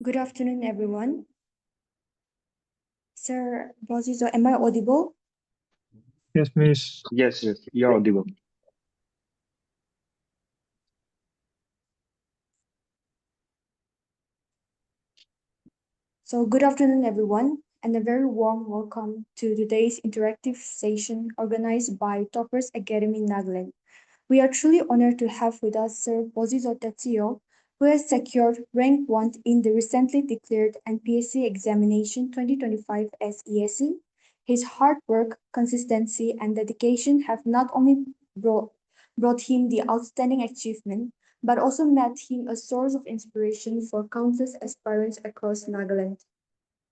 Good afternoon, everyone. Sir Bozizo, am I audible? Yes, Miss. Yes, you're audible. So, good afternoon, everyone, and a very warm welcome to today's interactive session organized by Toppers Academy Nagaland. We are truly honored to have with us Sir Bozizo Tetseo, who has secured rank 1 in the recently declared NPSC examination 2025 as EAC. His hard work, consistency, and dedication have not only brought him the outstanding achievement, but also made him a source of inspiration for countless aspirants across Nagaland.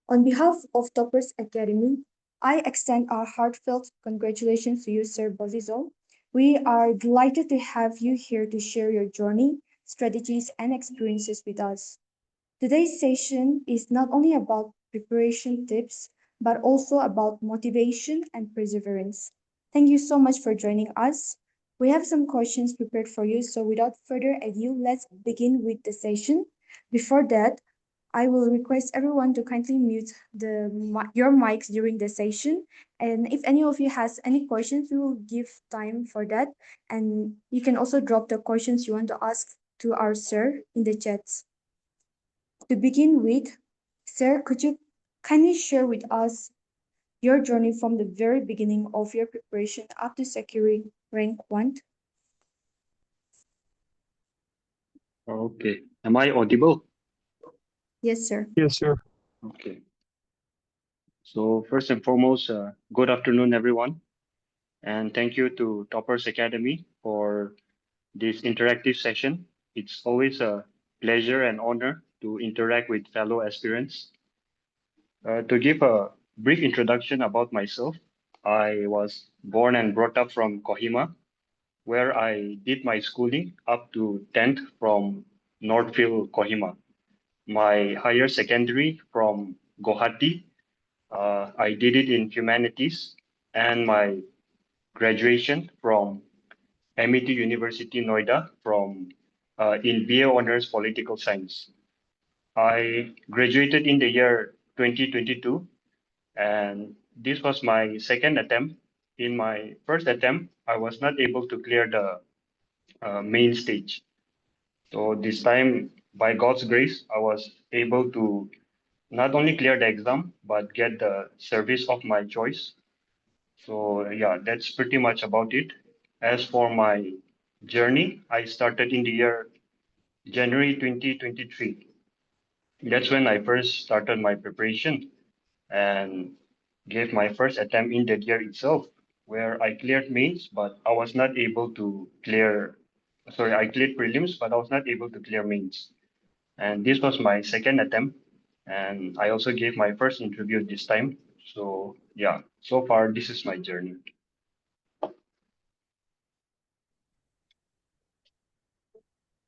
On behalf of Toppers Academy, I extend our heartfelt congratulations to you, Sir Bozizo. We are delighted to have you here to share your journey, strategies, and experiences with us. Today's session is not only about preparation tips, but also about motivation and perseverance. Thank you so much for joining us. We have some questions prepared for you, so without further ado, let's begin with the session. Before that, I will request everyone to kindly mute your mics during the session. And if any of you has any questions, we will give time for that. And you can also drop the questions you want to ask to our sir in the chats. To begin with, sir, could you kindly share with us your journey from the very beginning of your preparation up to securing rank 1? Okay. Am I audible? Yes, sir. Yes, sir. Okay. So first and foremost, good afternoon, everyone. And thank you to Toppers Academy for this interactive session. It's always a pleasure and honor to interact with fellow aspirants. To give a brief introduction about myself, I was born and brought up from Kohima, where I did my schooling up to 10th from Northfield, Kohima. My higher secondary from Guwahati. I did it in humanities, and my graduation from MET University Noida from in BA Honors Political Science. I graduated in the year 2022, and this was my second attempt. In my first attempt, I was not able to clear the main stage. So this time, by God's grace, I was able to not only clear the exam, but get the service of my choice. So yeah, that's pretty much about it. As for my journey, I started in the year January 2023. That's when I first started my preparation and gave my first attempt in that year itself, where I cleared mains, but I was not able to clear. Sorry, I cleared prelims, but I was not able to clear mains. And this was my second attempt, and I also gave my first interview this time. So yeah, so far this is my journey.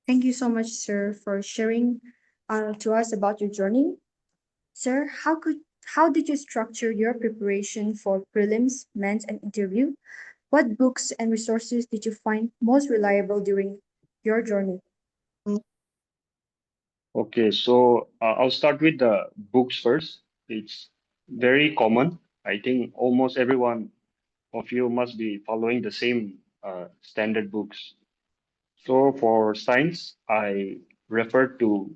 Thank you so much, sir, for sharing to us about your journey. Sir, how did you structure your preparation for prelims, mains, and interview? What books and resources did you find most reliable during your journey? Okay, so I'll start with the books first. It's very common. I think almost everyone of you must be following the same standard books. So for science, I refer to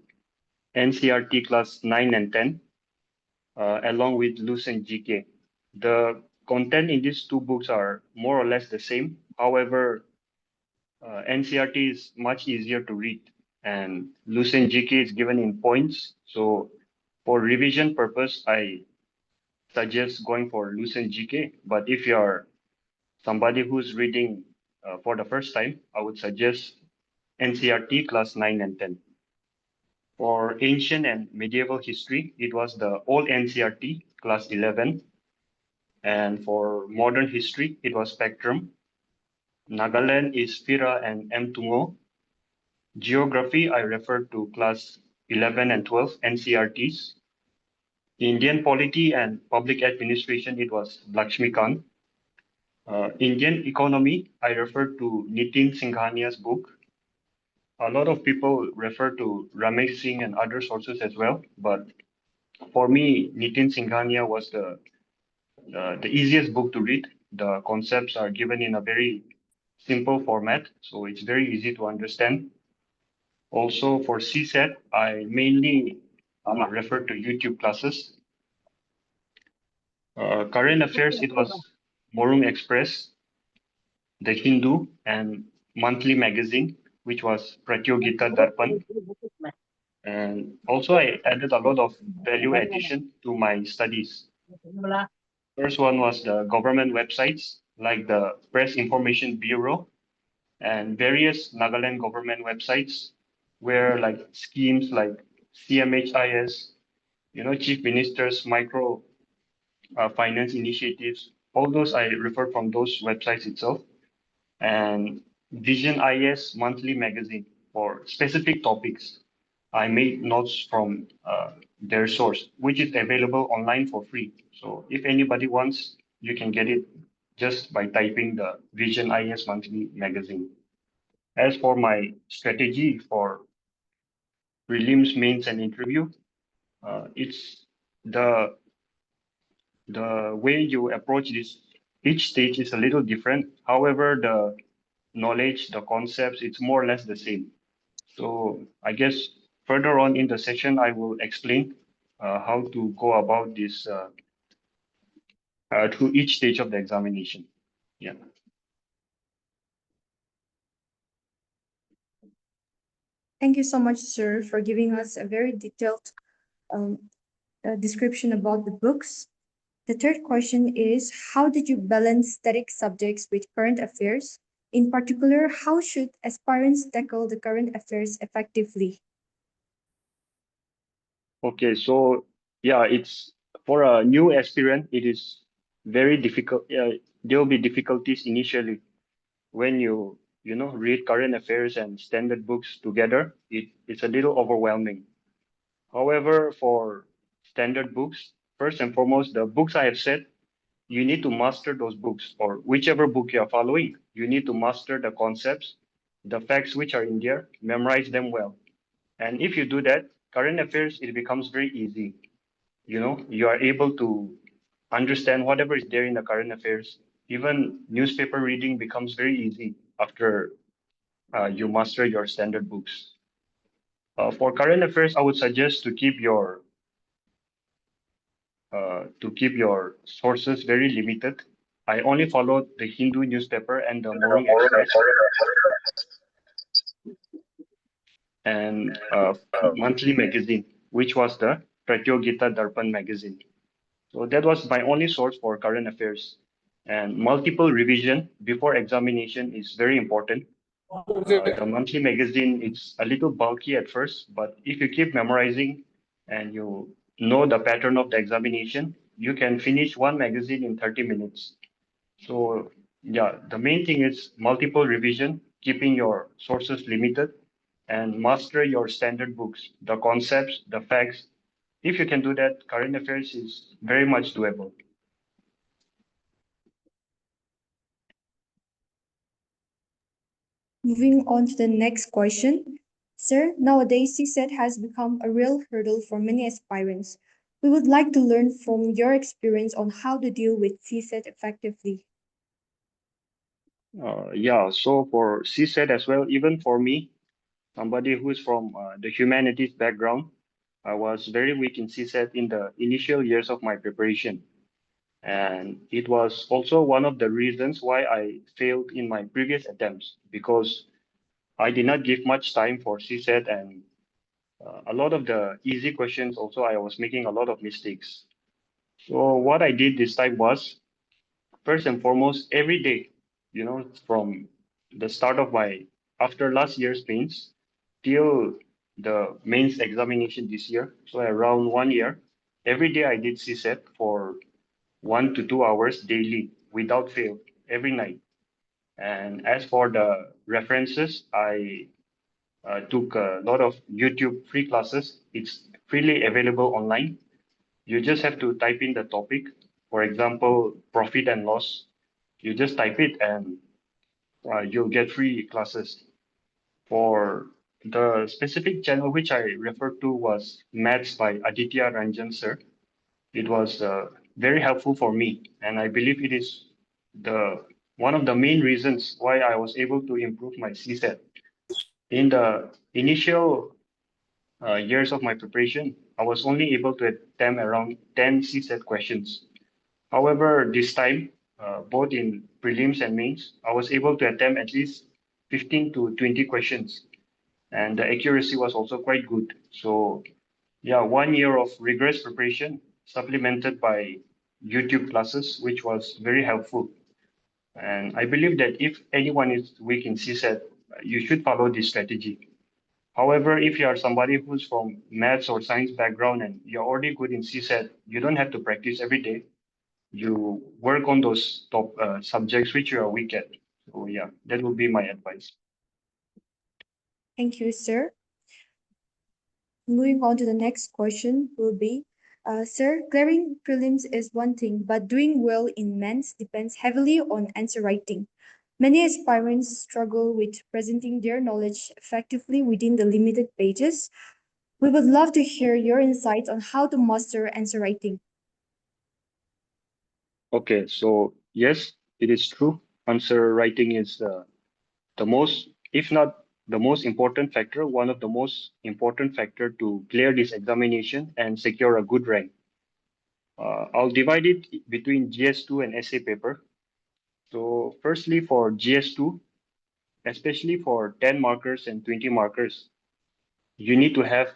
NCRT class 9 and 10, along with Lucent GK. The content in these two books are more or less the same. However, NCRT is much easier to read, and Lucent GK is given in points. So for revision purpose, I suggest going for Lucent GK. But if you're somebody who's reading for the first time, I would suggest NCRT class 9 and 10. For ancient and medieval history, it was the old NCRT class 11. And for modern history, it was Spectrum. Nagaland is Fira and M. Tungo. Geography, I refer to class 11 and 12 NCRTs. Indian polity and public administration, it was Lakshmikant. Indian economy, I refer to Nitin Singhania's book. a lot of people refer to Ramesh Singh and other sources as well, but for me, Nitin Singhania was the easiest book to read. The concepts are given in a very simple format, so it's very easy to understand. Also, for CSAT, I mainly refer to YouTube classes. Current affairs, it was Morung Express, The Hindu, and monthly magazine, which was Pratyogita Darpan. And also, I added a lot of value addition to my studies. First one was the government websites, like the Press Information Bureau and various Nagaland government websites, where like schemes like CMHIS, Chief Minister's micro finance initiatives, all those I refer from those websites itself, and Vision IS monthly magazine for specific topics. I made notes from their source, which is available online for free. So if anybody wants, you can get it just by typing the Vision IS monthly magazine. As for my strategy for prelims, mains, and interview, it's the the way you approach this. Each stage is a little different. However, the knowledge, the concepts, it's more or less the same. So I guess further on in the session, I will explain how to go about this through each stage of the examination. Yeah. Thank you so much, sir, for giving us a very detailed um, description about the books. The third question is, how did you balance static subjects with current affairs? In particular, how should aspirants tackle the current affairs effectively? Okay. So yeah, it's for a new aspirant, it is very difficult. There will be difficulties initially when you read current affairs and standard books together. It's a little overwhelming. However, for standard books, first and foremost, the books I have said, you need to master those books, or whichever book you are following. You need to master the concepts, the facts which are in there, memorize them well. And if you do that, current affairs, it becomes very easy. You are able to understand whatever is there in the current affairs. Even newspaper reading becomes very easy after you master your standard books. For current affairs, I would suggest to keep your sources very limited. I only followed the Hindu newspaper and the Morning Express and monthly magazine, which was the Pratyogita Darpan magazine. So that was my only source for current affairs. And multiple revision before examination is very important. The monthly magazine, it's a little bulky at first, but if you keep memorizing and you know the pattern of the examination, you can finish one magazine in 30 minutes. So yeah, the main thing is multiple revision, keeping your sources limited, and master your standard books, the concepts, the facts. If you can do that, current affairs is very much doable. Moving on to the next question. Sir, nowadays CSAT has become a real hurdle for many aspirants. We would like to learn from your experience on how to deal with CSAT effectively. Yeah, so for CSAT as well, even for me, somebody who is from the humanities background, I was very weak in CSAT in the initial years of my preparation. And it was also one of the reasons why I failed in my previous attempts because I did not give much time for CSAT and a lot of the easy questions also I was making a lot of mistakes. So what I did this time was first and foremost every day, from the start of my after last year's mains till the mains examination this year, so around 1 year, every day I did CSAT for 1 to 2 hours daily without fail every night. And as for the references, I took a lot of YouTube free classes. It's freely available online. You just have to type in the topic. For example, profit and loss. You just type it and you'll get free classes. For the specific channel which I referred to was Maths by Aditya Ranjan sir. It was very helpful for me, and I believe it is the one of the main reasons why I was able to improve my CSAT. In the initial years of my preparation, I was only able to attempt around 10 CSAT questions. However, this time, both in prelims and mains, I was able to attempt at least 15 to 20 questions, and the accuracy was also quite good. So, yeah, 1 year of rigorous preparation supplemented by YouTube classes, which was very helpful. And I believe that if anyone is weak in CSAT, you should follow this strategy. However, if you are somebody who's from maths or science background and you're already good in CSAT, you don't have to practice every day. You work on those top subjects which you are weak at. So yeah, that would be my advice. Thank you, sir. Moving on to the next question will be, sir, clearing prelims is one thing, but doing well in maths depends heavily on answer writing. Many aspirants struggle with presenting their knowledge effectively within the limited pages. We would love to hear your insights on how to master answer writing. Okay, so yes, it is true. Answer writing is the most, if not the most important factor, one of the most important factor to clear this examination and secure a good rank. I'll divide it between GS2 and essay paper. So firstly, for GS2, especially for 10 markers and 20 markers, you need to have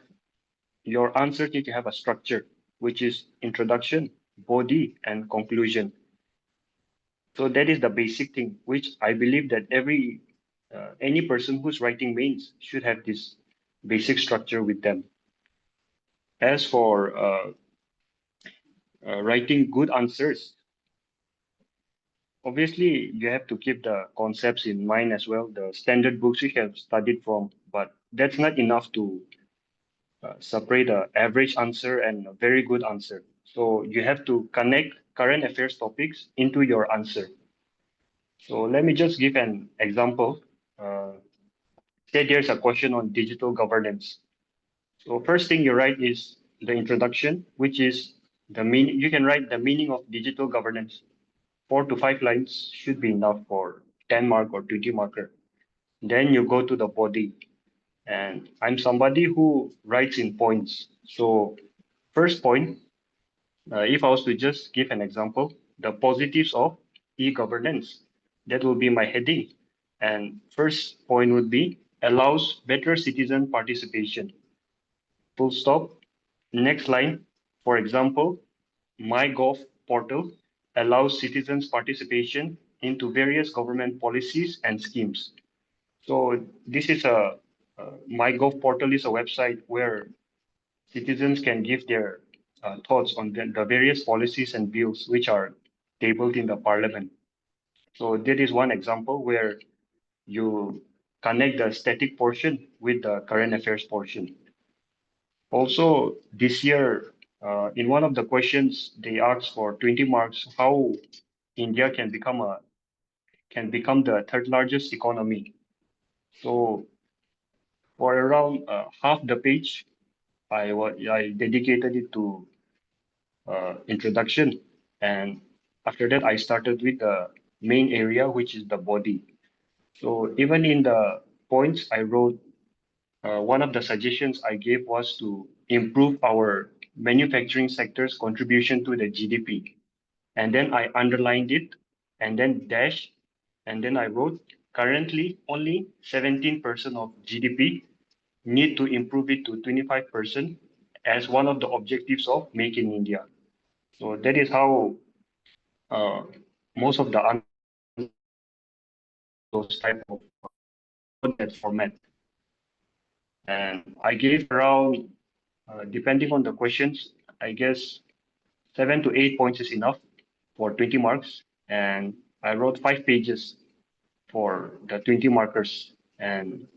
your answer need to have a structure, which is introduction, body, and conclusion. So that is the basic thing, which I believe that any person who's writing mains should have this basic structure with them. As for writing good answers, obviously you have to keep the concepts in mind as well, the standard books you have studied from, but that's not enough to separate a average answer and a very good answer. So you have to connect current affairs topics into your answer. So let me just give an example. Uh, Say there's a question on digital governance. So first thing you write is the introduction, which is the meaning. You can write the meaning of digital governance. 4 to 5 lines should be enough for 10 mark or 20 marker. Then you go to the body. And I'm somebody who writes in points. So first point, if I was to just give an example, the positives of e-governance, that will be my heading. And first point would be allows better citizen participation. Full stop. Next line, for example, MyGov portal allows citizens participation into various government policies and schemes. So this is MyGov portal is a website where citizens can give their thoughts on the various policies and bills which are tabled in the parliament. So that is one example where you connect the static portion with the current affairs portion. Also, this year, in one of the questions, they asked for 20 marks how India can become the third largest economy. So for around half the page, I dedicated it to introduction, and after that, I started with the main area, which is the body. So even in the points I wrote, one of the suggestions I gave was to improve our manufacturing sector's contribution to the GDP. And then I underlined it and then dash, and then I wrote currently only 17% of GDP need to improve it to 25% as one of the objectives of Make in India. So that is how uh, most of the answers in those type of that format. And I gave around, depending on the questions, I guess 7 to 8 points is enough for 20 marks. And I wrote 5 pages for the 20 markers and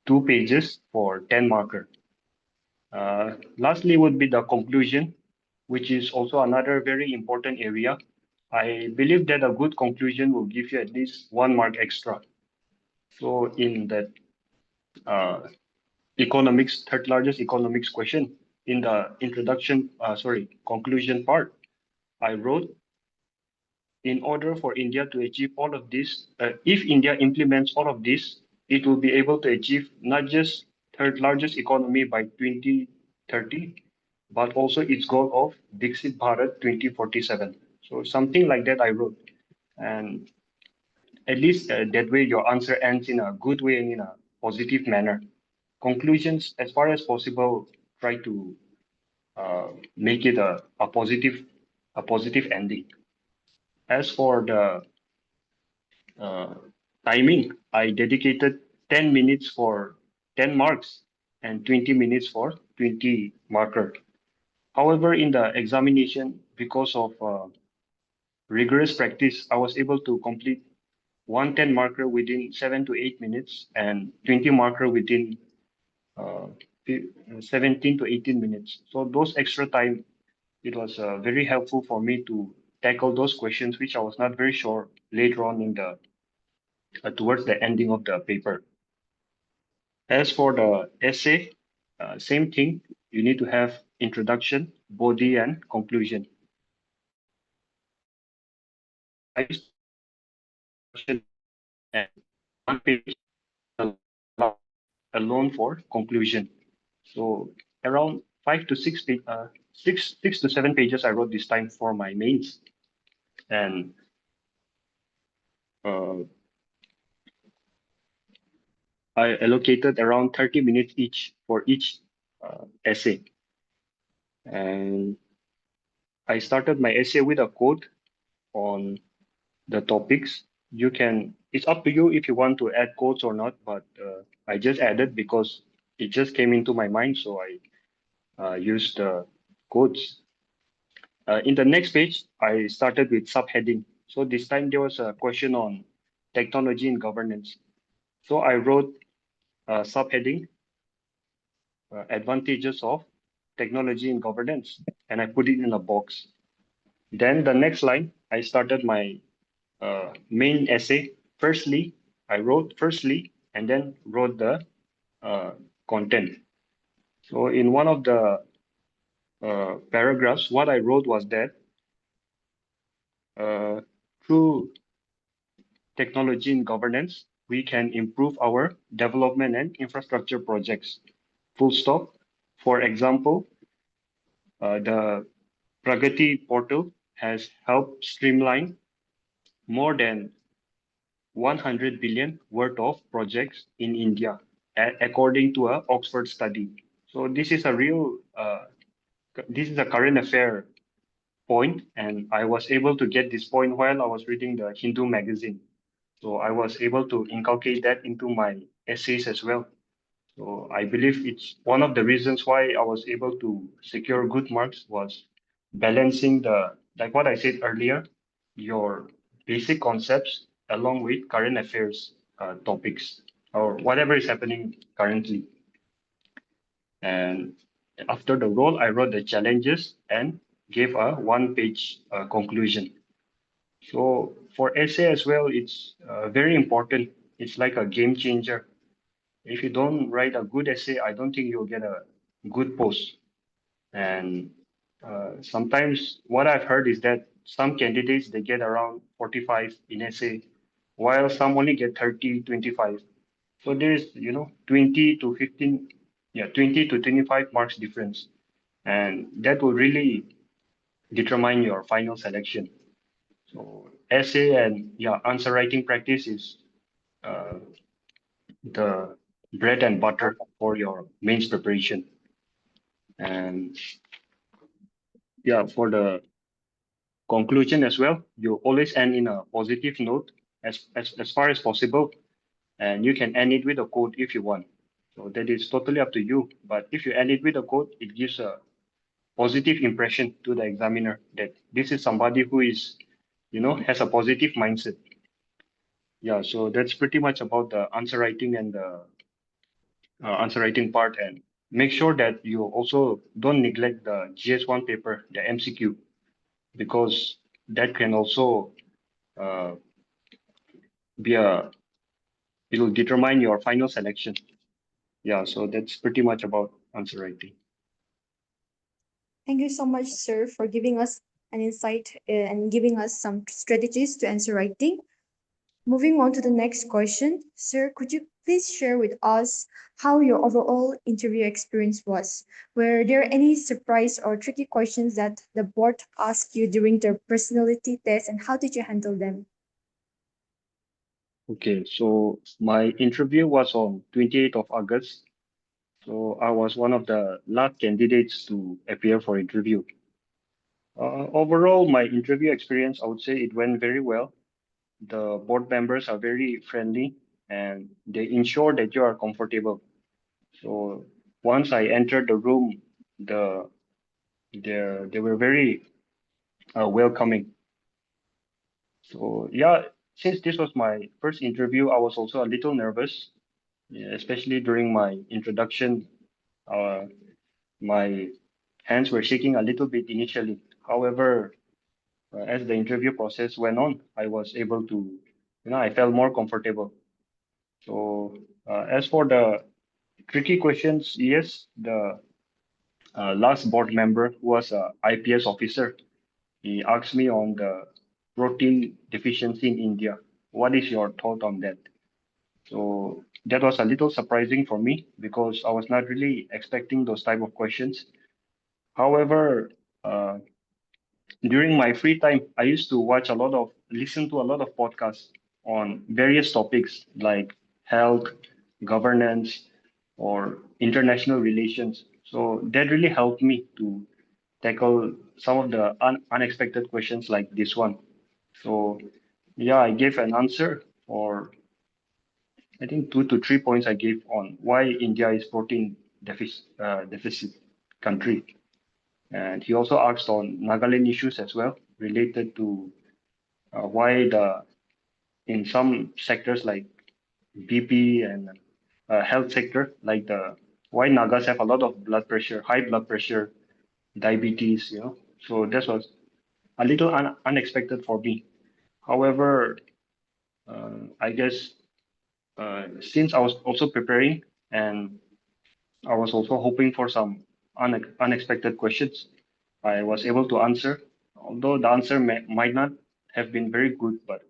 2 pages for 10 marker. Lastly would be the conclusion, which is also another very important area. I believe that a good conclusion will give you at least 1 mark extra. So in that economics, third largest economics question. In the conclusion part, I wrote, in order for India to achieve all of this, if India implements all of this, it will be able to achieve not just third largest economy by 2030, but also its goal of Dixit Bharat 2047. So something like that I wrote. And at least that way your answer ends in a good way and in a positive manner. Conclusions, as far as possible, try to make it a positive ending. As for the uh, timing, I dedicated 10 minutes for 10 marks and 20 minutes for 20 marker. However, in the examination, because of rigorous practice, I was able to complete 110 marker within 7 to 8 minutes and 20 marker within uh, 17 to 18 minutes. So those extra time, it was very helpful for me to tackle those questions which I was not very sure later on in the towards the ending of the paper. As for the essay, same thing. You need to have introduction, body, and conclusion. I used introduction and 1 page alone for conclusion. So around 6 to 7 pages I wrote this time for my mains, and uh, I allocated around 30 minutes each for each essay. And I started my essay with a quote on the topics. It's up to you if you want to add quotes or not, but I just added because it just came into my mind, so I used the quotes. In the next page, I started with subheading. So this time there was a question on technology and governance. So I wrote subheading, advantages of technology in governance, and I put it in a box. Then the next line, I started my main essay. I wrote firstly, and then wrote the uh, content. So in one of the paragraphs, what I wrote was that uh, through technology in governance, we can improve our development and infrastructure projects. Full stop. For example, the Pragati portal has helped streamline more than 100 billion worth of projects in India, according to a Oxford study. So this is a current affair point, and I was able to get this point while I was reading the Hindu magazine. So I was able to inculcate that into my essays as well. So I believe it's one of the reasons why I was able to secure good marks was balancing like what I said earlier, your basic concepts along with current affairs topics or whatever is happening currently. And after the role, I wrote the challenges and gave a 1 page conclusion. So for essay as well, it's very important. It's like a game changer. If you don't write a good essay, I don't think you'll get a good post. And sometimes what I've heard is that some candidates they get around 45 in essay, while some only get 30, 25. So there's 20 to 15, 20 to 25 marks difference, and that will really determine your final selection. So essay and answer writing practice is uh, the bread and butter for your mains preparation. And for the conclusion as well, you always end in a positive note as far as possible, and you can end it with a quote if you want. So that is totally up to you. But if you end it with a quote, it gives a positive impression to the examiner that this is somebody who is, has a positive mindset. Yeah, so that's pretty much about the answer writing and the answer writing part. And make sure that you also don't neglect the GS1 paper, the MCQ, because that can also uh, be a it will determine your final selection. yeah, so that's pretty much about answer writing. Thank you so much, sir, for giving us an insight and giving us some strategies to answer writing. Moving on to the next question, sir, could you please share with us how your overall interview experience was? Were there any surprise or tricky questions that the board asked you during the personality test, and how did you handle them? Okay, so my interview was on 28th of August. So I was one of the last candidates to appear for interview. Overall, my interview experience, I would say it went very well. The board members are very friendly and they ensure that you are comfortable. So once I entered the room, the they were very welcoming. So yeah, since this was my first interview, I was also a little nervous, yeah, especially during my introduction. Uh, my hands were shaking a little bit initially. However, as the interview process went on, I was able to, I felt more comfortable. So as for the tricky questions, yes, the last board member who was a IPS officer. He asked me on the protein deficiency in India. What is your thought on that? So that was a little surprising for me because I was not really expecting those type of questions. However, uh, during my free time, I used to listen to a lot of podcasts on various topics like health, governance, or international relations. So that really helped me to tackle some of the unexpected questions like this one. So yeah, I gave an answer for I think 2 to 3 points I gave on why India is protein deficit country. And he also asked on Nagaland issues as well, related to why the in some sectors like BP and health sector, like the why Nagas have a lot of blood pressure, high blood pressure, diabetes, you know. So this was a little unexpected for me. However, I guess since I was also preparing and I was also hoping for some unexpected questions, I was able to answer, although the answer might not have been very good, but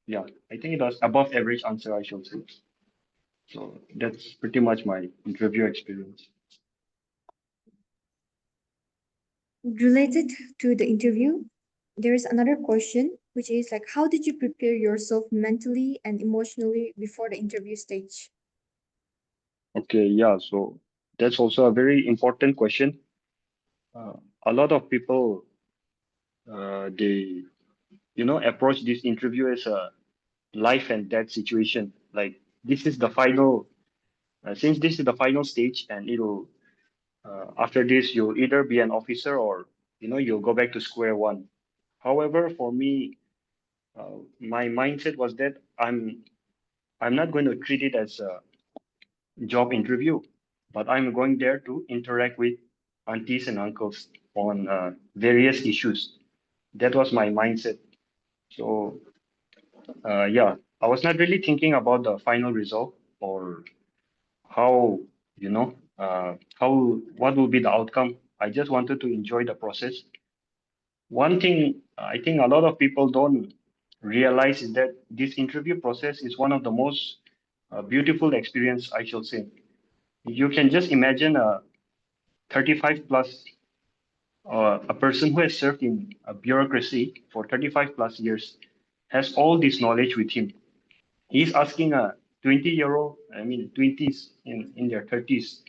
yeah, I think it was above average answer, I should say. So that's pretty much my interview experience. Related to the interview, there is another question, which is like, how did you prepare yourself mentally and emotionally before the interview stage? Okay, yeah, so that's also a very important question. Uh, a lot of people, they, approach this interview as a life and death situation. Like this is the final, since this is the final stage, and after this you'll either be an officer or you'll go back to square one. However, for me, my mindset was that I'm not going to treat it as a job interview, but I'm going there to interact with aunties and uncles on various issues. That was my mindset. So yeah, I was not really thinking about the final result or how what will be the outcome. I just wanted to enjoy the process. One thing I think a lot of people don't realize is that this interview process is one of the most beautiful experience, I shall say. You can just imagine a 35 plus a person who has served in a bureaucracy for 35 plus years has all this knowledge with him. He's asking a 20-year-old, I mean 20s in their 30s,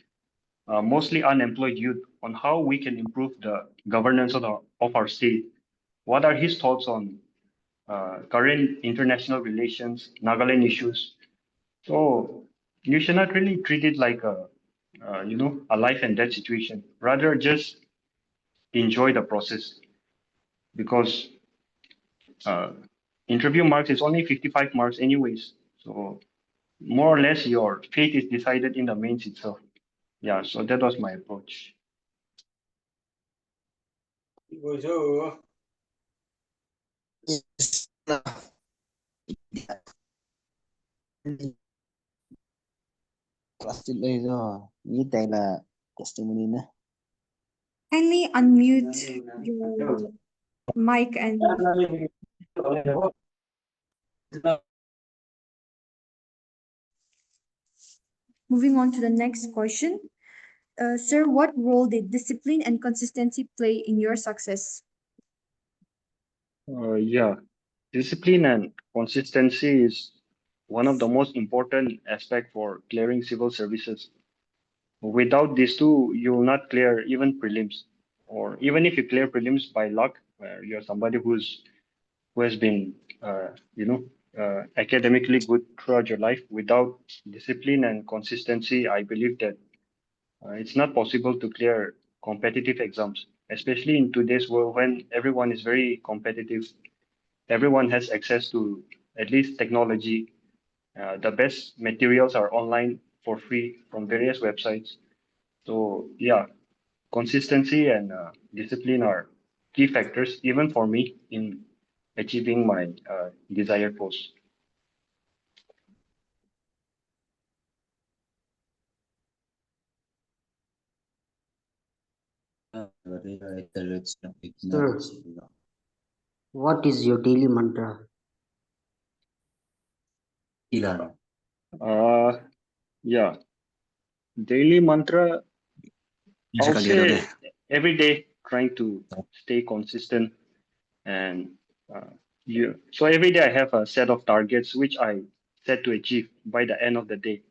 mostly unemployed youth, on how we can improve the governance of our state. What are his thoughts on current international relations, Nagaland issues? So you should not really treat it like a life and death situation. Rather, just enjoy the process because uh, interview marks is only 55 marks anyways. So more or less your fate is decided in the mains itself. Yeah, so that was my approach. Kelas dulu itu. Ini tela testimoni na. Kindly unmute your mic and moving on to the next question. Sir, what role did discipline and consistency play in your success? Yeah, discipline and consistency is one of the most important aspect for clearing civil services. Without these two, you will not clear even prelims, or even if you clear prelims by luck, where you're somebody who has been, academically good throughout your life. Without discipline and consistency, I believe that it's not possible to clear competitive exams, especially in today's world when everyone is very competitive. Everyone has access to at least technology. The best materials are online for free from various websites. So yeah, consistency and discipline are key factors, even for me, in achieving my desired post. Sir, what is your daily mantra? Uh, yeah, daily mantra, I would say every day trying to stay consistent and uh, so every day I have a set of targets which I set to achieve by the end of the day.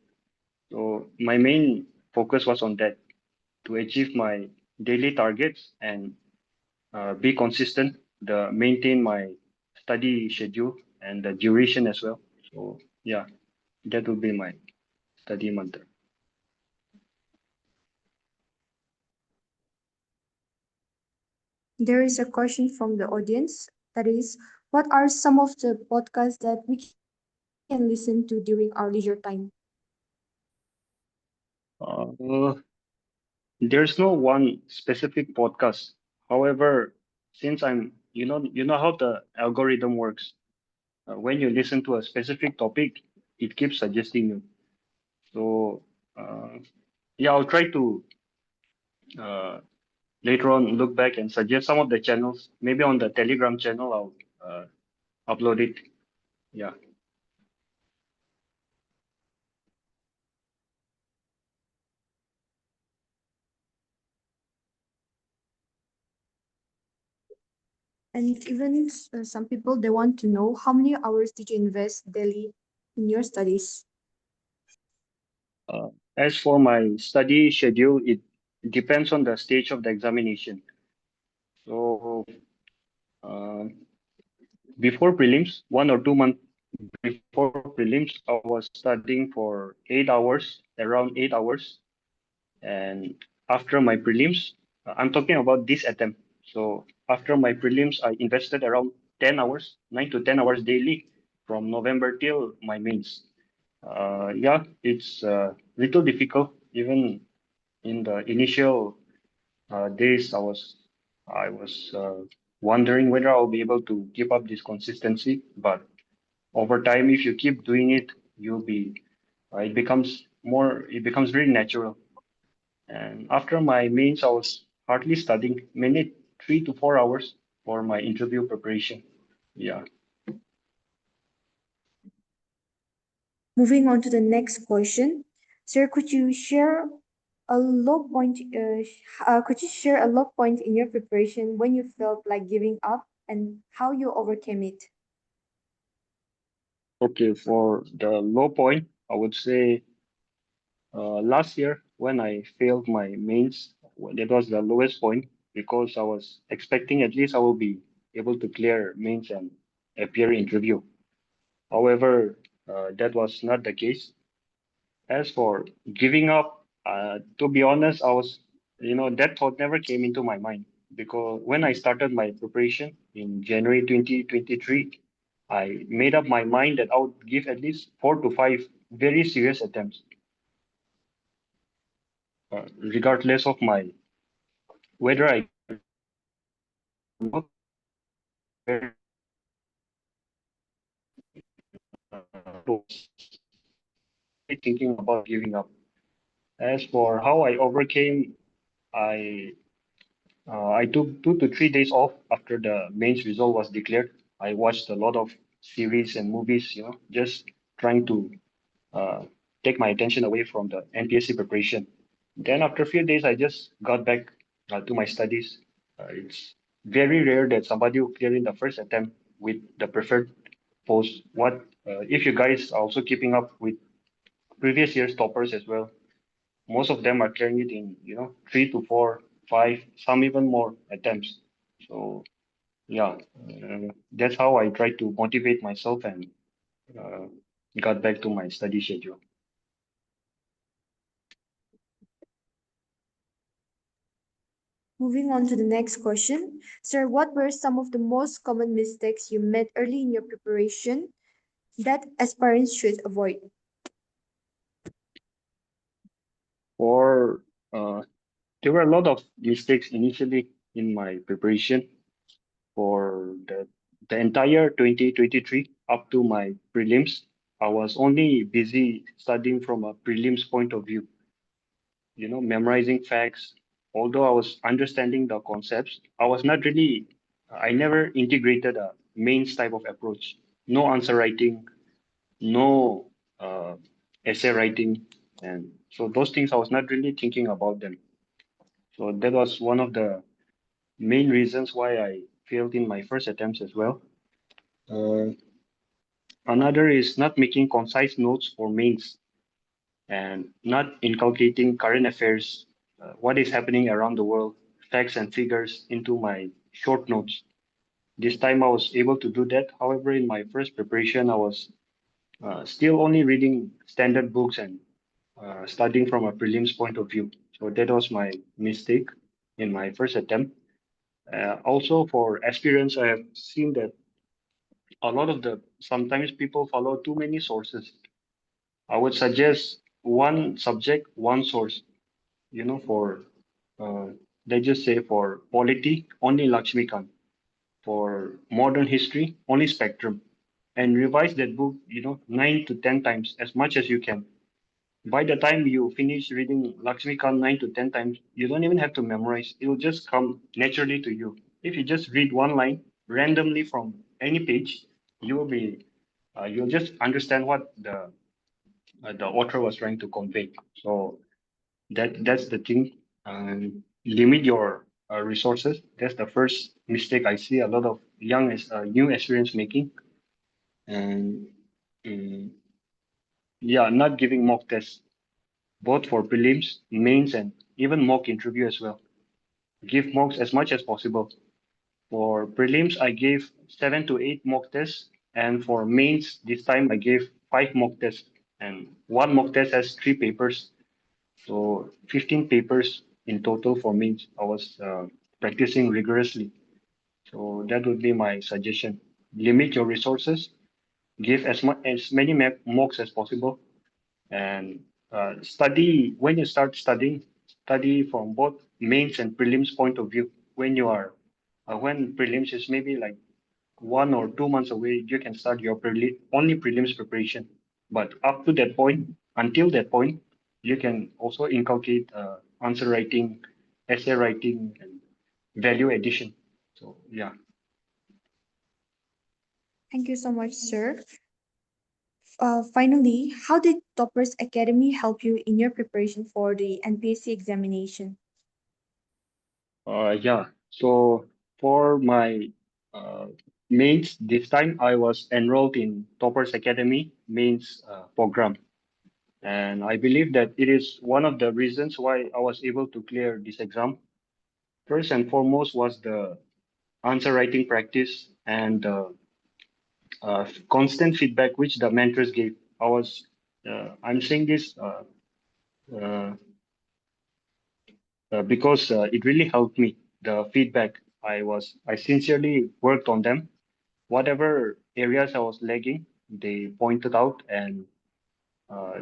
So my main focus was on that, to achieve my daily targets and be consistent, the maintain my study schedule and the duration as well. So yeah, that would be my study mantra. There is a question from the audience that is, what are some of the podcasts that we can listen to during our leisure time? Uh, there's no one specific podcast. However, since you know how the algorithm works. When you listen to a specific topic, it keeps suggesting you. So yeah, I'll try to uh, later on look back and suggest some of the channels. Maybe on the Telegram channel, I'll upload it. Yeah. And even some people, they want to know how many hours did you invest daily in your studies? Uh, as for my study schedule, it depends on the stage of the examination. So uh, before prelims, 1 or 2 months before prelims, I was studying for 8 hours, around 8 hours. And after my prelims, I'm talking about this attempt. So after my prelims, I invested around 10 hours, 9 to 10 hours daily from November till my mains. Yeah, it's little difficult. Even in the initial days, I was wondering whether I'll be able to keep up this consistency. But over time, if you keep doing it, you'll be. It becomes more. It becomes very natural. And after my mains, I was hardly studying, mainly 3 to 4 hours for my interview preparation. Yeah. Moving on to the next question. Sir, could you share a low point in your preparation when you felt like giving up and how you overcame it? Okay. For the low point, I would say last year when I failed my mains, that was the lowest point because I was expecting at least I will be able to clear mains and appear interview. However, that was not the case. As for giving up, to be honest, that thought never came into my mind because when I started my preparation in January 2023, I made up my mind that I would give at least 4 to 5 very serious attempts, regardless of my whether I not thinking about giving up. As for how I overcame, I I took 2 to 3 days off after the mains result was declared. I watched a lot of series and movies, just trying to uh, take my attention away from the NPSC preparation. Then after a few days, I just got back to my studies. It's very rare that somebody will clear in the first attempt with the preferred post. What if you guys are also keeping up with previous year's toppers as well? Most of them are clearing it in 3 to 4, 5, some even more attempts. So yeah, that's how I try to motivate myself and uh, got back to my study schedule. Moving on to the next question. Sir, what were some of the most common mistakes you made early in your preparation that aspirants should avoid? Or there were a lot of mistakes initially in my preparation for the entire 2023 up to my prelims. I was only busy studying from a prelims point of view, memorizing facts. Although I was understanding the concepts, I never integrated a mains type of approach. No answer writing, no essay writing. And so those things, I was not really thinking about them. So that was one of the main reasons why I failed in my first attempts as well. Uh, Another is not making concise notes for mains and not inculcating current affairs, what is happening around the world, facts and figures into my short notes. This time I was able to do that. However, in my first preparation, I was still only reading standard books and studying from a prelims point of view. So that was my mistake in my first attempt. Also, for aspirants, I have seen that sometimes people follow too many sources. I would suggest one subject, one source. For uh, let's just say for polity, only Lakshmikant. For modern history, only Spectrum. And revise that book, 9 to 10 times as much as you can. By the time you finish reading Lakshmikant 9 to 10 times, you don't even have to memorize. It will just come naturally to you. If you just read one line randomly from any page, you'll just understand what the author was trying to convey. So that's the thing. Limit your resources. That's the first mistake I see a lot of new experience making. And mm, yeah, not giving mock tests both for prelims, mains, and even mock interview as well. Give mocks as much as possible. For prelims, I gave 7 to 8 mock tests, and for mains, this time I gave 5 mock tests, and one mock test has 3 papers. So 15 papers in total for me. I was practicing rigorously. So that would be my suggestion. Limit your resources, give as many mocks as possible, and study when you start studying. Study from both mains and prelims point of view. When prelims is maybe like 1 or 2 months away, you can start your only prelims preparation. But up to that point, until that point, you can also inculcate answer writing, essay writing, and value addition. So yeah. Thank you so much, sir. Finally, how did Toppers Academy help you in your preparation for the NPSC examination? Yeah. So for my uh, mains, this time I was enrolled in Toppers Academy mains program. And I believe that it is one of the reasons why I was able to clear this exam. First and foremost was the answer writing practice and constant feedback which the mentors gave. I'm saying this uh, because it really helped me. The feedback I sincerely worked on them. Whatever areas I was lagging, they pointed out, and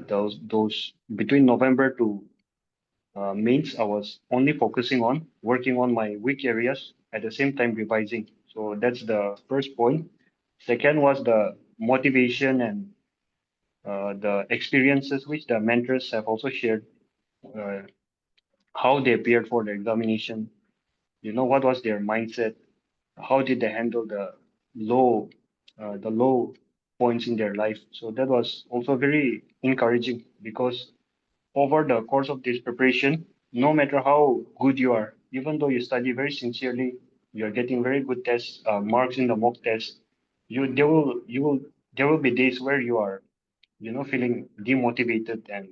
those between November to mains, I was only focusing on working on my weak areas at the same time revising. So that's the first point. Second was the motivation and the experiences which the mentors have also shared. uh, how they appeared for the examination, what was their mindset, how did they handle low, the low points in their life. So that was also very encouraging because over the course of this preparation, no matter how good you are, even though you study very sincerely, you're getting very good test marks in the mock test. There will be days where you are, feeling demotivated and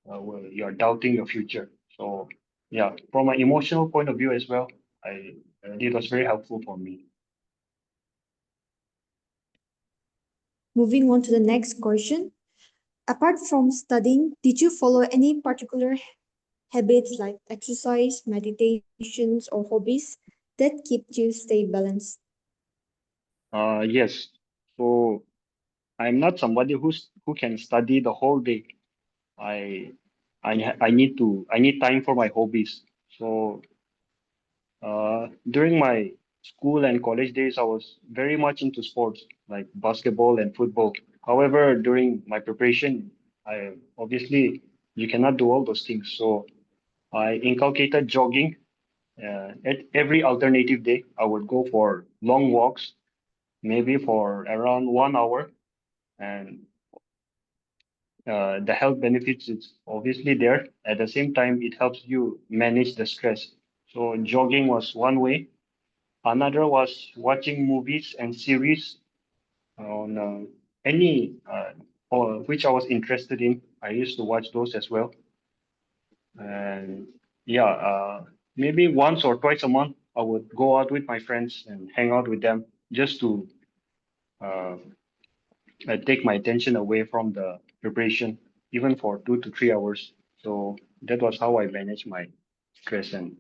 well, you're doubting your future. So yeah, from an emotional point of view as well, it was very helpful for me. Moving on to the next question. Apart from studying, did you follow any particular habits like exercise, meditations, or hobbies that keep you stay balanced? Yes. So I'm not somebody who can study the whole day. I I need time for my hobbies. So during my school and college days, I was very much into sports like basketball and football. However, during my preparation, I obviously you cannot do all those things. So I inculcated jogging. At every alternative day, I would go for long walks, maybe for around 1 hour, and the health benefits is obviously there. At the same time, it helps you manage the stress. So jogging was one way. Another was watching movies and series on any or which I was interested in. I used to watch those as well. And yeah, maybe once or twice a month, I would go out with my friends and hang out with them just to uh, take my attention away from the preparation, even for 2 to 3 hours. So that was how I managed my stress and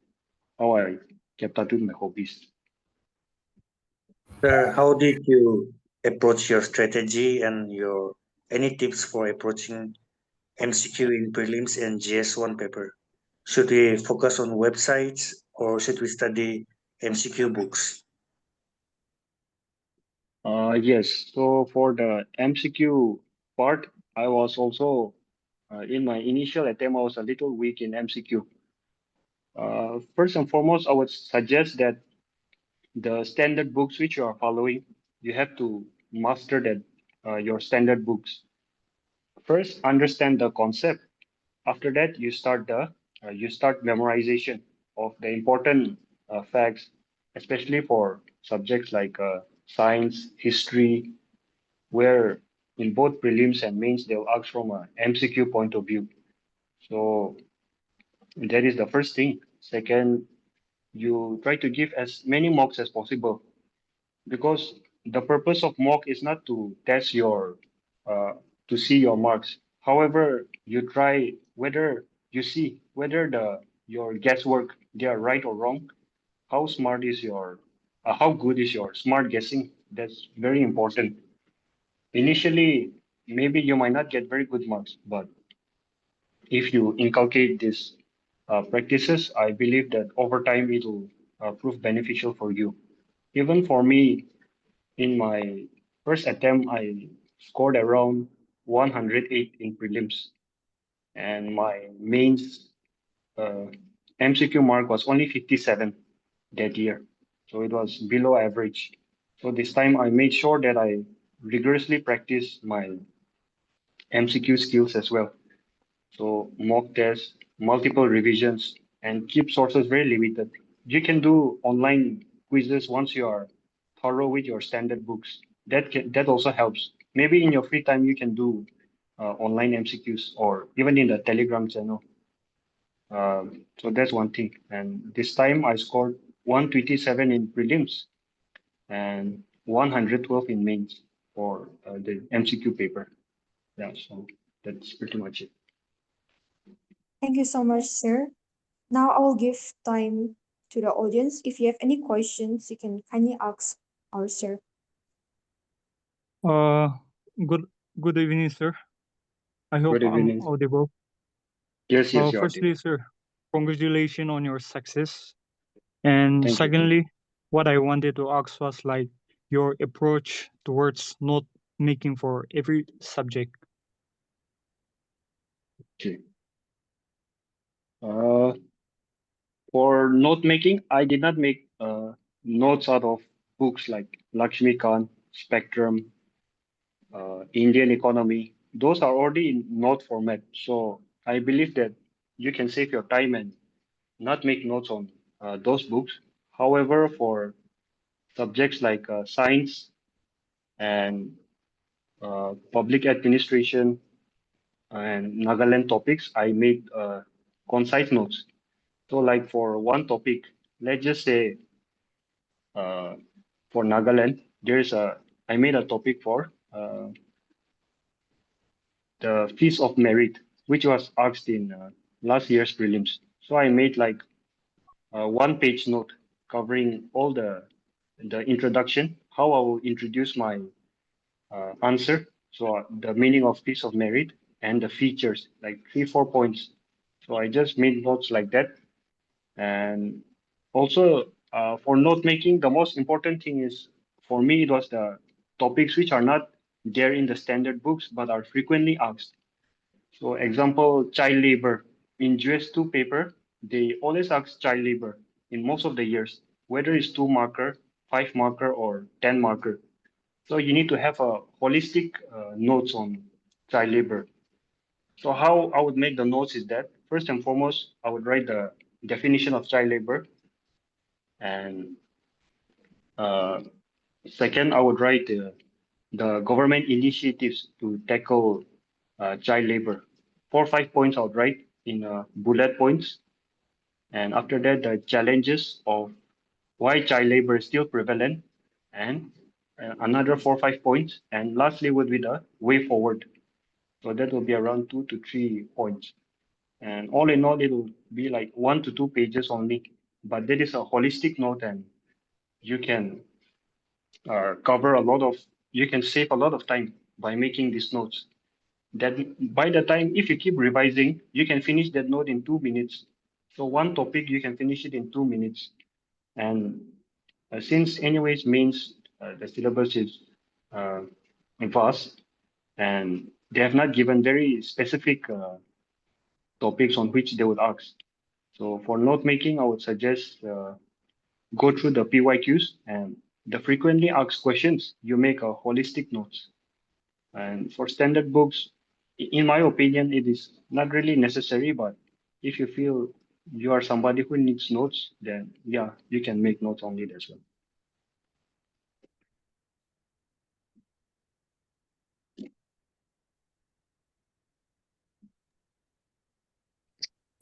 how I kept up with my hobbies. Sir, how did you approach your strategy and your any tips for approaching MCQ in prelims and GS1 paper? Should we focus on websites or should we study MCQ books? Yes, so for the MCQ part, I was also in my initial attempt, I was a little weak in MCQ. First and foremost, I would suggest that the standard books which you are following, you have to master that your standard books. First, understand the concept. After that, you start memorization of the important facts, especially for subjects like science, history, where in both prelims and mains they'll ask from a MCQ point of view. So that is the first thing. Second, you try to give as many mocks as possible because the purpose of mock is not to test your uh, to see your marks. However, you try whether you see whether your guesswork they are right or wrong. How good is your smart guessing? That's very important. Initially, maybe you might not get very good marks, but if you inculcate these practices, I believe that over time it will prove beneficial for you. Even for me, in my first attempt, I scored around 108 in prelims, and my mains uh, MCQ mark was only 57 that year. So it was below average. So this time I made sure that I rigorously practice my MCQ skills as well. So mock tests, multiple revisions, and keep sources very limited. You can do online quizzes once you are thorough with your standard books. That also helps. Maybe in your free time you can do online MCQs or even in the Telegram channel. So that's one thing. And this time I scored 127 in prelims and 112 in mains for the MCQ paper. Yeah, so that's pretty much it. Thank you so much, sir. Now I will give time to the audience. If you have any questions, you can kindly ask our sir. Uh, good good evening, sir. I hope Good I'm evening. audible. Yes, yes, you are. Firstly, sir, congratulations on your success. And Thank you. secondly, what I wanted to ask was like your approach towards note making for every subject. Okay. Uh, for note making, I did not make notes out of books like Lakshmi Khan, Spectrum, Indian Economy. Those are already in note format. So I believe that you can save your time and not make notes on those books. However, for subjects like science and public administration and Nagaland topics, I made concise notes. So, like for one topic, let's just say uh, for Nagaland, I made a topic for the fees of merit, which was asked in last year's prelims. So I made like a one-page note covering all the introduction, how I will introduce my answer. So the meaning of piece of merit and the features, like 3, 4 points. So I just made notes like that. And also for note making, the most important thing is for me, it was the topics which are not there in the standard books but are frequently asked. So example, child labor. In GS2 paper, they always ask child labor in most of the years, whether it's 2 marker, 5 marker, or 10 marker. So you need to have a holistic notes on child labor. So how I would make the notes is that first and foremost, I would write the definition of child labor, and uh, second, I would write the government initiatives to tackle child labor. 4, 5 points I would write in bullet points, and after that, the challenges of why child labor is still prevalent, and another 4, 5 points, and lastly would be the way forward. So that will be around 2 to 3 points. And all in all, it will be like 1 to 2 pages only. But that is a holistic note, and you can cover a lot of, you can save a lot of time by making these notes. That by the time, if you keep revising, you can finish that note in 2 minutes. So one topic, you can finish it in 2 minutes. And since anyways means the syllabus is uh, vast and they have not given very specific topics on which they would ask. So for note making, I would suggest go through the PYQs and the frequently asked questions. You make a holistic notes. And for standard books, in my opinion, it is not really necessary. But if you feel you are somebody who needs notes, then yeah, you can make notes on it as well.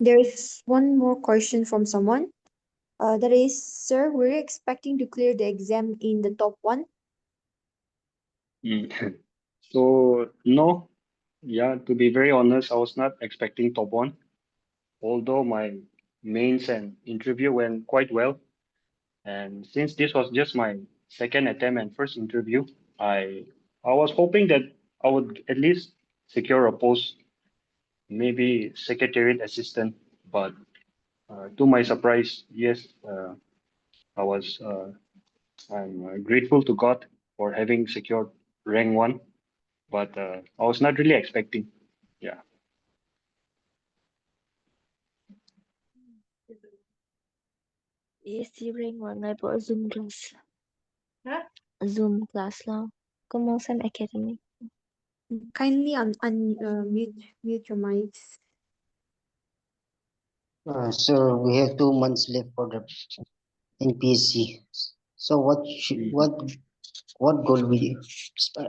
There's one more question from someone. That is, sir, were you expecting to clear the exam in the top one? Mm. So no, yeah, to be very honest, I was not expecting top one, although my mains and interview went quite well. And since this was just my second attempt and first interview, I was hoping that I would at least secure a post, maybe secretariat assistant. But to my surprise, yes, I was I'm grateful to God for having secured rank one. But I was not really expecting. Yeah. EAC rank 1 ay po Zoom class. Zoom class lang. Kumusan Academy. Kindly mute your mics. So we have 2 months left for the NPSC. So what goal we,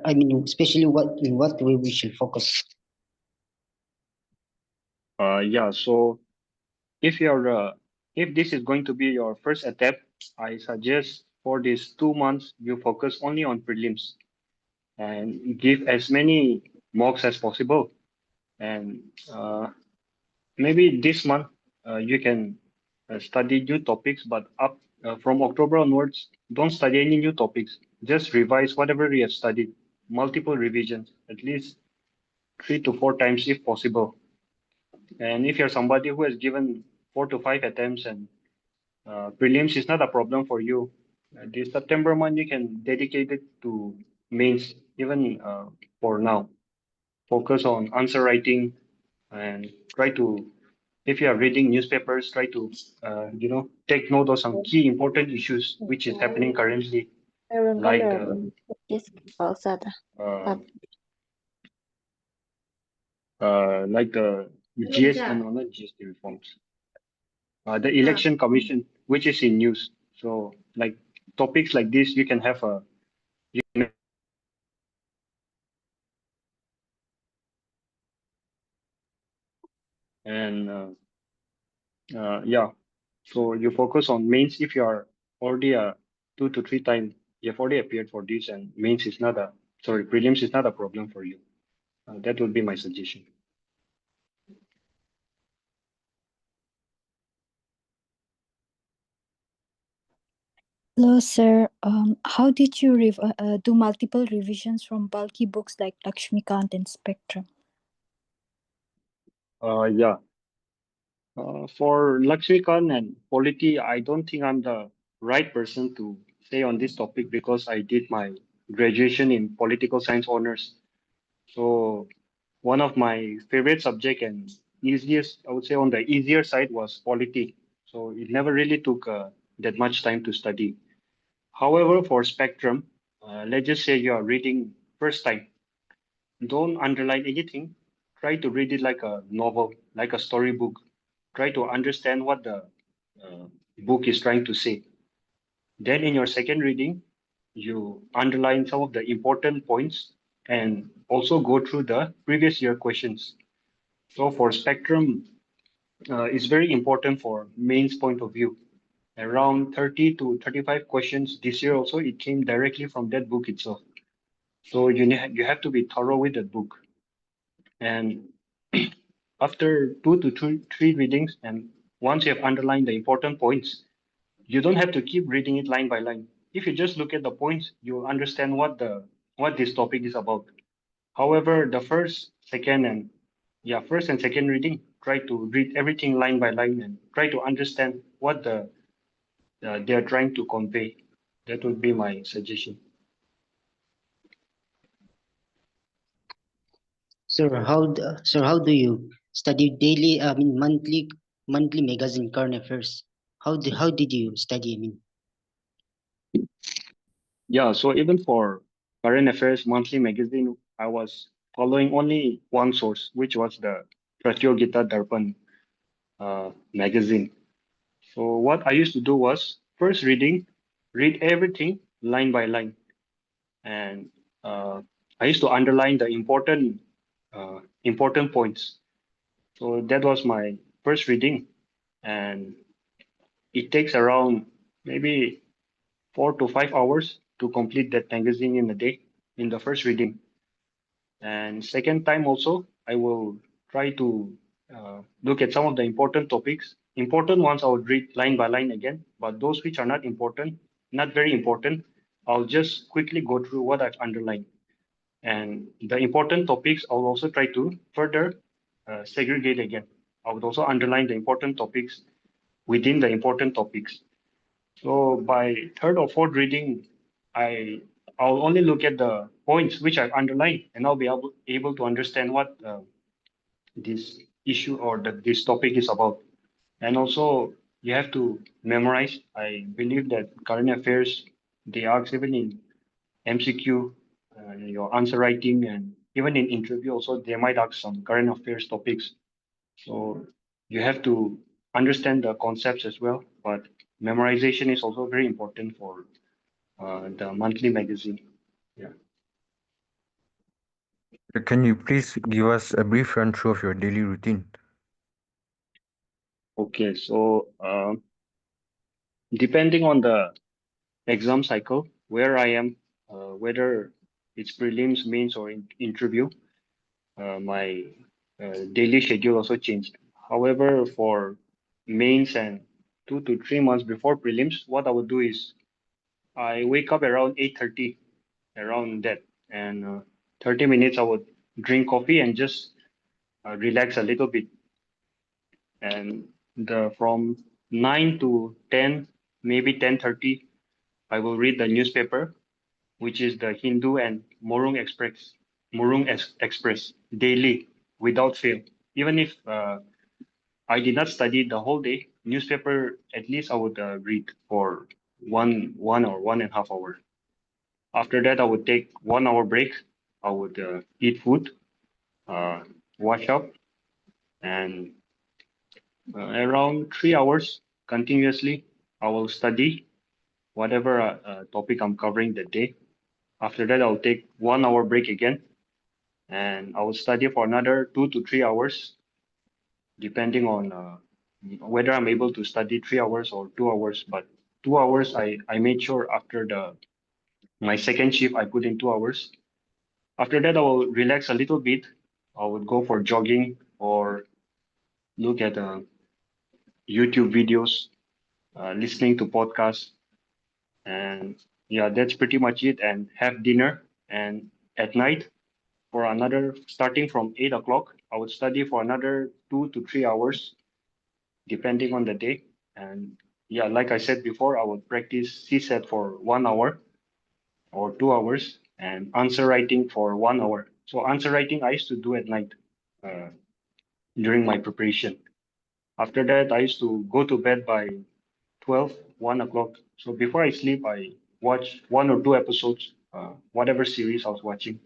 I mean, especially in what way we should focus? Yeah. So if you're if this is going to be your first attempt, I suggest for these 2 months you focus only on prelims and give as many mocks as possible. And maybe this month you can study new topics, but up from October onwards, don't study any new topics. Just revise whatever you have studied, multiple revisions, at least 3 to 4 times if possible. And if you're somebody who has given 4 to 5 attempts and prelims is not a problem for you, this September month you can dedicate it to mains, even for now. Focus on answer writing and try to if you are reading newspapers, try to take note of some key important issues which is happening currently, Meron ka, like meron. Yes, kalsada. like the GST, no, not GST reforms, the election commission, which is in news. So like topics like this, you can have a and yeah. So you focus on mains if you are already a 2 to 3 times you have already appeared for this, and mains is not a prelims is not a problem for you. That would be my suggestion. Hello, sir. How did you do multiple revisions from bulky books like Lakshmikant and Spectrum? Yeah. For Lakshmikant and polity, I don't think I'm the right person to say on this topic because I did my graduation in political science honors. So one of my favorite subject and easiest, I would say on the easier side was polity. So it never really took that much time to study. However, for Spectrum, let's just say you are reading first time. Don't underline anything. Try to read it like a novel, like a storybook. Try to understand what the uh, book is trying to say. Then in your second reading, you underline some of the important points and also go through the previous year questions. So for Spectrum, it's very important for mains point of view. Around 30 to 35 questions this year also, it came directly from that book itself. So you have to be thorough with that book. And after 2 to 3 readings, and once you have underlined the important points, you don't have to keep reading it line by line. If you just look at the points, you'll understand what this topic is about. However, the first and second reading, try to read everything line by line and try to understand what they are trying to convey. That would be my suggestion. Sir, how do you study daily? I mean, monthly magazine current affairs. How did you study? I mean, Yeah, so even for current affairs monthly magazine, I was following only one source, which was the Pratyogita Darpan magazine. So what I used to do was first read everything line by line, and uh, I used to underline the important points. So that was my first reading, and it takes around maybe 4 to 5 hours to complete that magazine in a day in the first reading. And second time also, I will try to look at some of the important topics. Important ones I would read line by line again, but those which are not important, not very important, I'll just quickly go through what I've underlined. And the important topics, I'll also try to further segregate again. I would also underline the important topics within the important topics. So by third or fourth reading, I I'll only look at the points which I've underlined, and I'll be able to understand what this issue or this topic is about. And also, you have to memorize. I believe that current affairs they ask even in MCQ, your answer writing, and even in interview also they might ask some current affairs topics. So you have to understand the concepts as well, but memorization is also very important for the monthly magazine. Yeah. Can you please give us a brief run through of your daily routine? Okay. So depending on the exam cycle, where I am, whether it's prelims, mains, or interview, my daily schedule also changed. However, for mains and 2 to 3 months before prelims, what I would do is I wake up around 8:30, around that, and 30 minutes I would drink coffee and just relax a little bit. And the from 9 to 10, maybe 10:30, I will read the newspaper, which is the Hindu and Express daily without fail. Even if I did not study the whole day. Newspaper, at least I would read for one or 1.5 hour. After that, I would take 1 hour break. I would eat food, uh, wash up, and around 3 hours continuously, I will study whatever topic I'm covering that day. After that, I'll take 1 hour break again, and I will study for another 2 to 3 hours, depending on whether I'm able to study 3 hours or 2 hours. But 2 hours, I made sure after the my second shift, I put in 2 hours. After that, I will relax a little bit. I would go for jogging or look at YouTube videos, listening to podcasts, and yeah, that's pretty much it. And have dinner. And at night, for another, starting from 8 o'clock, I would study for another 2 to 3 hours, depending on the day. And yeah, like I said before, I would practice CSAT for 1 hour or 2 hours, and answer writing for 1 hour. So answer writing I used to do at night uh, during my preparation. After that, I used to go to bed by 12, 1 o'clock. So before I sleep, I watch 1 or 2 episodes, whatever series I was watching.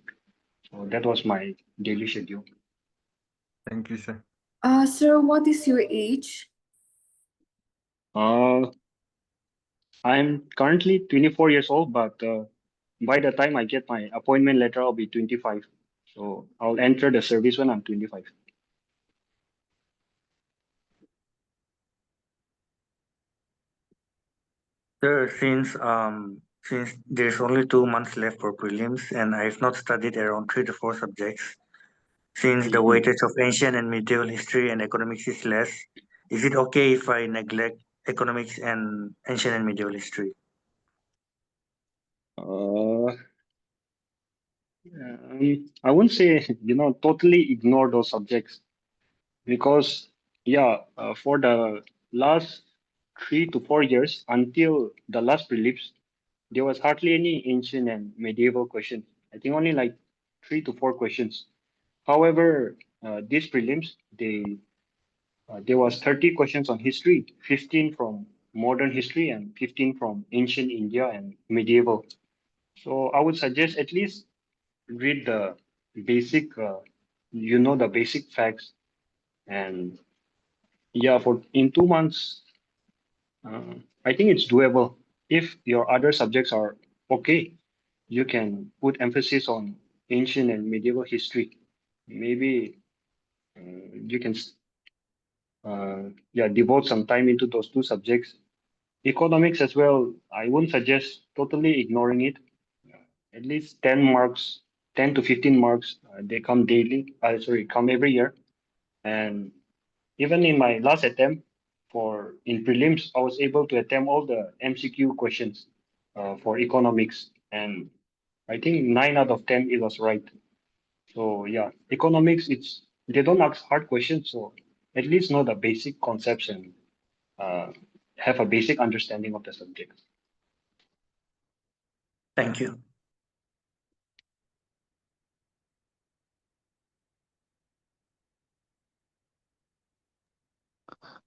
So that was my daily schedule. Thank you, sir. Sir, what is your age? Uh, I'm currently 24 years old, but by the time I get my appointment letter, I'll be 25. So I'll enter the service when I'm 25. Sir, since there's only 2 months left for prelims and I've not studied around 3 to 4 subjects, since the Mhm. weightage of ancient and medieval history and economics is less, is it okay if I neglect economics and ancient and medieval history? Uh, I wouldn't say, totally ignore those subjects because, yeah, for the last 3 to 4 years until the last prelims, there was hardly any ancient and medieval questions. I think only like 3 to 4 questions. However, these prelims, there was 30 questions on history, 15 from modern history, and 15 from ancient India and medieval. So I would suggest at least read the basic, the basic facts. And yeah, for in 2 months, uh, I think it's doable. If your other subjects are okay, you can put emphasis on ancient and medieval history. Maybe you can, yeah, devote some time into those two subjects. Economics as well, I wouldn't suggest totally ignoring it. At least 10 marks, 10 to 15 marks, they come daily, come every year. And even in my last attempt for in prelims, I was able to attempt all the MCQ questions for economics. And I think 9 out of 10 it was right. So yeah, economics, they don't ask hard questions. So at least know the basic concepts and uh, have a basic understanding of the subject. Thank you.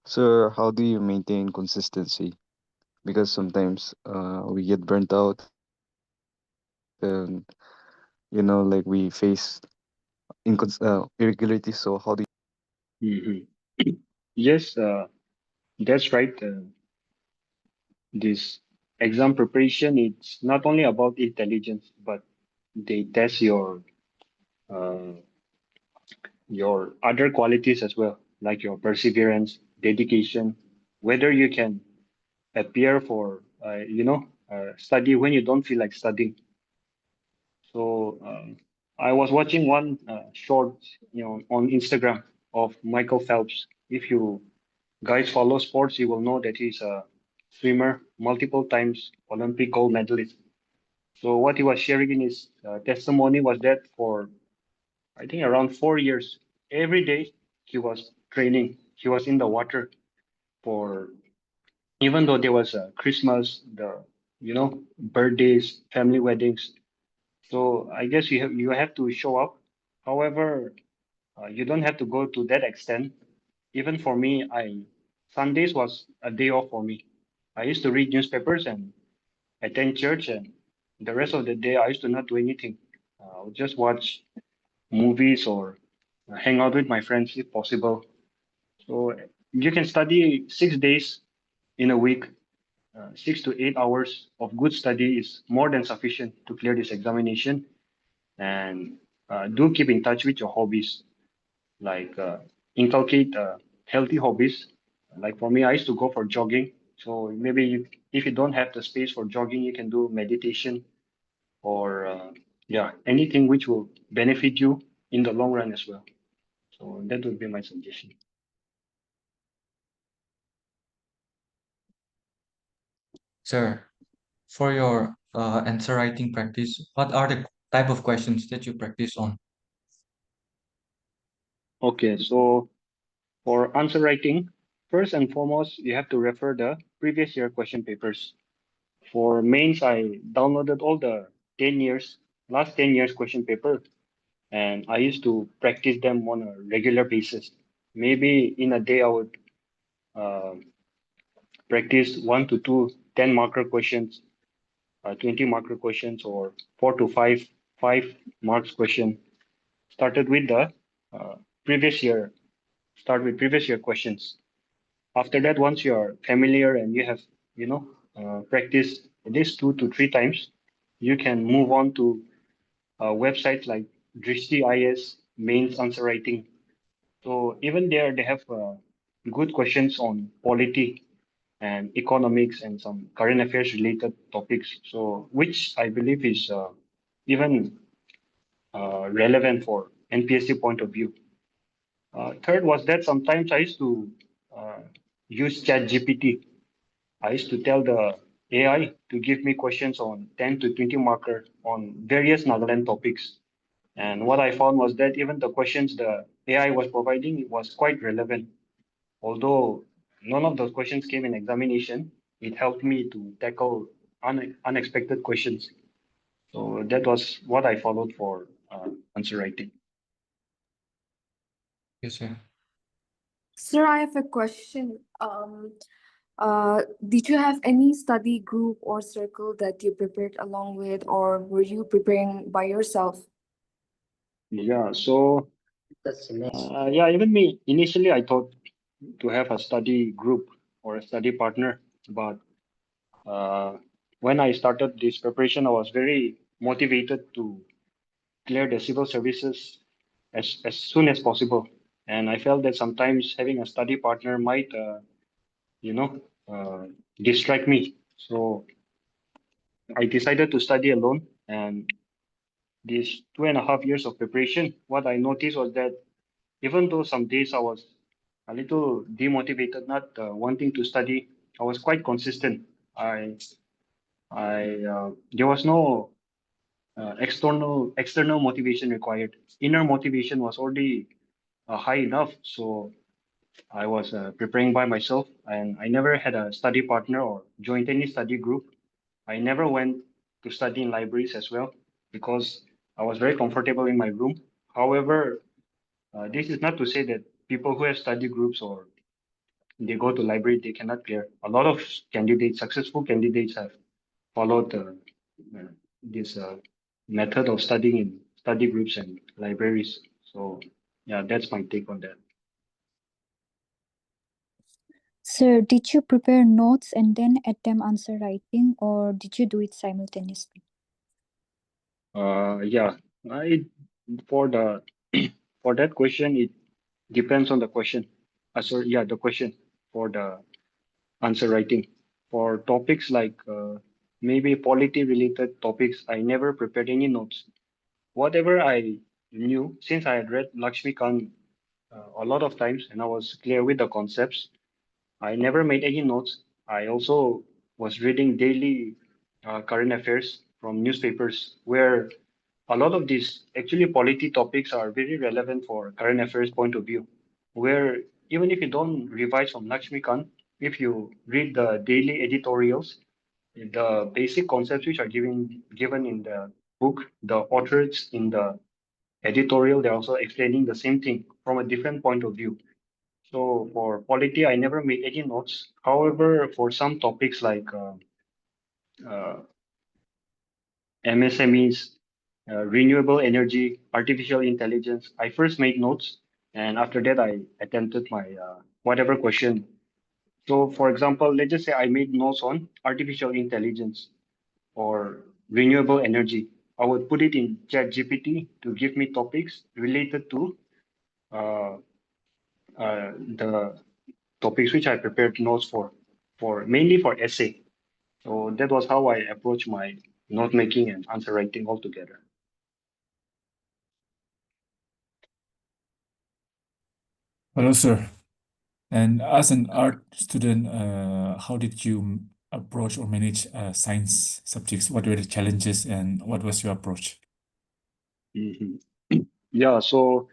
Sir, how do you maintain consistency? Because sometimes we get burnt out and like we face irregularities. So how do you? Mhm. Yes, that's right. This exam preparation, it's not only about intelligence, but they test uh, your other qualities as well, like your perseverance, dedication, whether you can appear for study when you don't feel like studying. So I was watching one short, on Instagram of Michael Phelps. If you guys follow sports, you will know that he's a swimmer, multiple times Olympic gold medalist. So what he was sharing in his testimony was that for I think around 4 years, every day he was training. He was in the water for even though there was Christmas, the birthdays, family weddings. So I guess you have to show up. However, you don't have to go to that extent. even for me, Sundays was a day off for me. I used to read newspapers and attend church, and the rest of the day I used to not do anything. I would just watch movies or hang out with my friends if possible. So you can study 6 days in a week. 6 to 8 hours of good study is more than sufficient to clear this examination. And do keep in touch with your hobbies, like inculcate healthy hobbies. Like for me, I used to go for jogging. So maybe if you don't have the space for jogging, you can do meditation or yeah, anything which will benefit you in the long run as well. So that would be my suggestion. Sir, for your answer writing practice, what are the type of questions that you practice on? Okay, so for answer writing, first and foremost, you have to refer the previous year question papers. For mains, I downloaded all the 10 years, last 10 years question paper, and I used to practice them on a regular basis. Maybe in a day, I would uh, practice 1 to 2 10 marker questions, 20 marker questions, or 4 to 5 5 marks question. Started with the uh, previous year, start with previous year questions. After that, once you're familiar and you have, practiced at least 2 to 3 times, you can move on to websites like Drishti IS, mains answer writing. So even there, they have good questions on polity and economics and some current affairs related topics. So which I believe is even relevant for NPSC point of view. Third was that sometimes I used to uh, use ChatGPT. I used to tell the AI to give me questions on 10 to 20 marker on various Nagaland topics. And what I found was that even the questions the AI was providing was quite relevant. Although none of those questions came in examination, it helped me to tackle unexpected questions. So that was what I followed for answer writing. Yes, sir. Sir, I have a question. Did you have any study group or circle that you prepared along with, or were you preparing by yourself? Yeah, so That's nice. yeah, even me, initially I thought to have a study group or a study partner, but when I started this preparation, I was very motivated to clear the civil services as soon as possible. And I felt that sometimes having a study partner might, you know, distract me. So I decided to study alone. And these 2.5 years of preparation, what I noticed was that even though some days I was a little demotivated, not wanting to study, I was quite consistent. There was no external motivation required. Inner motivation was already high enough, so I was preparing by myself, and I never had a study partner or joined any study group. I never went to study in libraries as well because I was very comfortable in my room. However, this is not to say that people who have study groups or they go to library they cannot clear. A lot of candidates, successful candidates, have followed this method of studying in study groups and libraries. So yeah, that's my take on that. Sir, did you prepare notes and then attempt answer writing, or did you do it simultaneously? Yeah, I for the for that question it depends on the question. Sorry, yeah, the question for the answer writing. For topics like maybe polity related topics, I never prepared any notes. Whatever I knew, since I had read Lakshmikant a lot of times and I was clear with the concepts, I never made any notes. I also was reading daily current affairs from newspapers where a lot of these actually polity topics are very relevant for current affairs point of view. Where even if you don't revise from Lakshmikant, if you read the daily editorials, the basic concepts which are given in the book, the authors in the editorial, they're also explaining the same thing from a different point of view. So for polity, I never made any notes. However, for some topics like uh, MSMEs, renewable energy, artificial intelligence, I first made notes, and after that, I attempted my whatever question. So, for example, let's just say I made notes on artificial intelligence or renewable energy. I would put it in ChatGPT to give me topics related to uh, the topics which I prepared notes for mainly for essay. So that was how I approach my note making and answer writing altogether. Hello, sir. And as an art student, how did you approach or manage science subjects? What were the challenges and what was your approach? Mhm. Yeah, so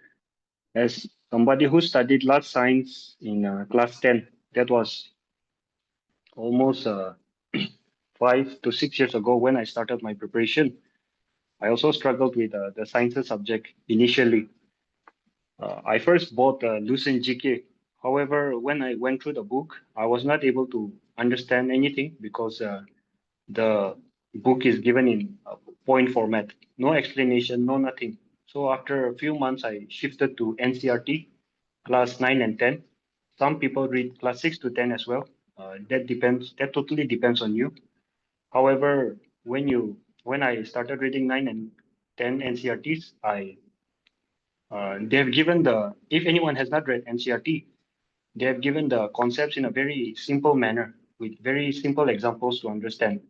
as somebody who studied large science in class 10, that was almost 5 to 6 years ago when I started my preparation. I also struggled with the sciences subject initially. I first bought Lucent GK. However, when I went through the book, I was not able to understand anything because the book is given in point format, no explanation, no nothing. So after a few months, I shifted to NCRT, class 9 and 10. Some people read class 6 to 10 as well. That depends. That totally depends on you. However, when I started reading 9 and 10 NCRTs, they have given the if anyone has not read NCRT, they have given the concepts in a very simple manner with very simple examples to understand.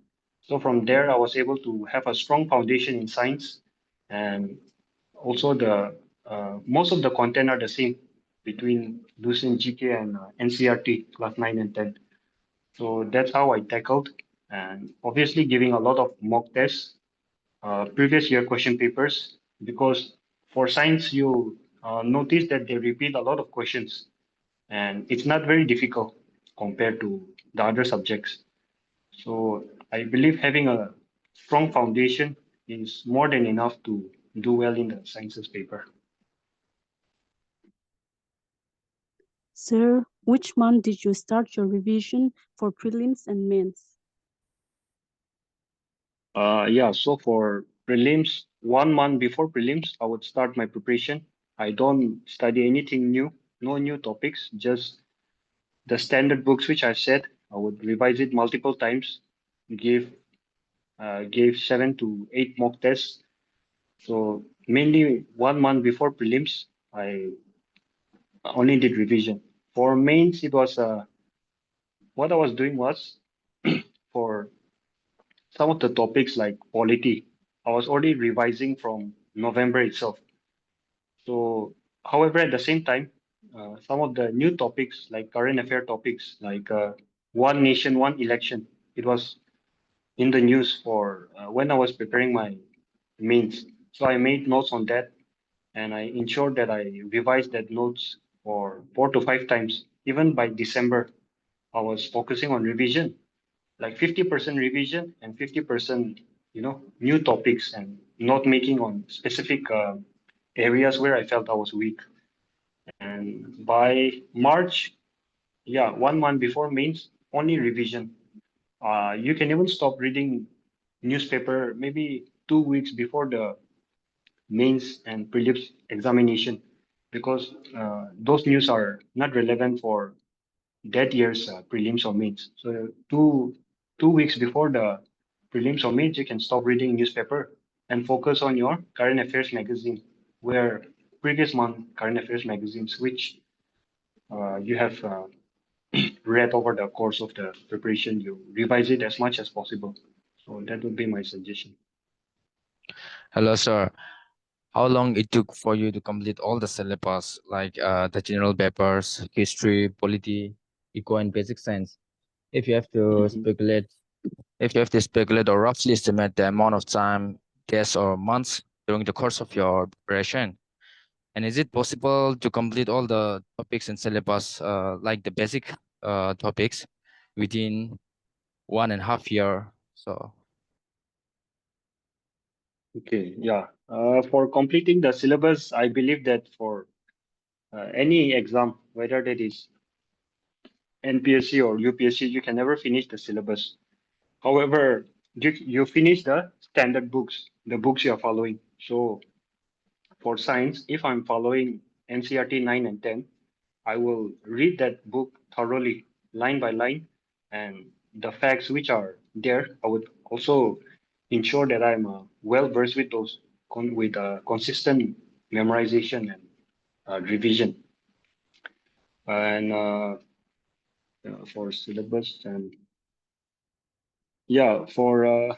So from there, I was able to have a strong foundation in science, and also the most of the content are the same between Lucent GK and NCRT class 9 and 10. So that's how I tackled, and obviously giving a lot of mock tests, previous year question papers, because for science you notice that they repeat a lot of questions, and it's not very difficult compared to the other subjects. So I believe having a strong foundation is more than enough to do well in the sciences paper. Sir, which month did you start your revision for prelims and mains? Yeah, so for prelims, 1 month before prelims, I would start my preparation. I don't study anything new, no new topics, just the standard books which I said. I would revise it multiple times, give gave 7 to 8 mock tests. So mainly 1 month before prelims, I only did revision. For mains, it was what I was doing was for some of the topics like polity, I was already revising from November itself. So, however, at the same time, some of the new topics like current affair topics like one nation, one election, it was in the news for when I was preparing my mains. So I made notes on that, and I ensured that I revised that notes for 4 to 5 times. Even by December, I was focusing on revision, like 50% revision and 50%, new topics and note making on specific areas where I felt I was weak. And by March, yeah, 1 month before mains, only revision. You can even stop reading newspaper maybe 2 weeks before the mains and prelims examination because those news are not relevant for that year's prelims or mains. So two weeks before the prelims or mains, you can stop reading newspaper and focus on your current affairs magazine, where previous month current affairs magazines, which you have read over the course of the preparation, you revise it as much as possible. So that would be my suggestion. Hello, sir. How long it took for you to complete all the syllabus, like the general papers, history, polity, eco, and basic science? If you have to Mhm. speculate, if you have to speculate or roughly estimate the amount of time, days, or months during the course of your preparation, and is it possible to complete all the topics and syllabus, like the basic topics, within 1.5 year? So. Okay, yeah. For completing the syllabus, I believe that for any exam, whether that is NPSC or UPSC, you can never finish the syllabus. However, you finish the standard books, the books you are following. So for science, if I'm following NCRT 9 and 10, I will read that book thoroughly, line by line, and the facts which are there, I would also ensure that I'm well versed with those, with consistent memorization and revision. And for syllabus and yeah, for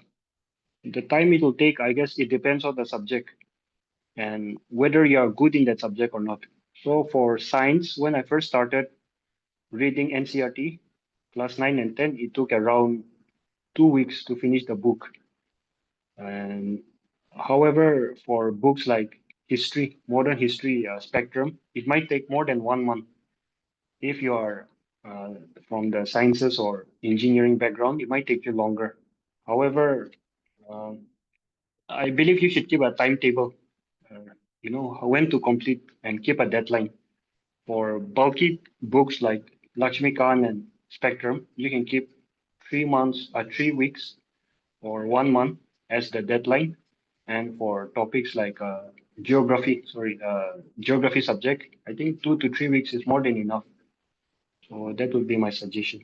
the time it will take, I guess it depends on the subject and whether you are good in that subject or not. So for science, when I first started reading NCRT class 9 and 10, it took around 2 weeks to finish the book. And however, for books like history, modern history spectrum, it might take more than 1 month. If you are uh, from the sciences or engineering background, it might take you longer. However, um, I believe you should keep a timetable, when to complete and keep a deadline. For bulky books like Lakshmikant and Spectrum, you can keep 3 months or 3 weeks or 1 month as the deadline. And for topics like geography subject, I think 2 to 3 weeks is more than enough. So that would be my suggestion.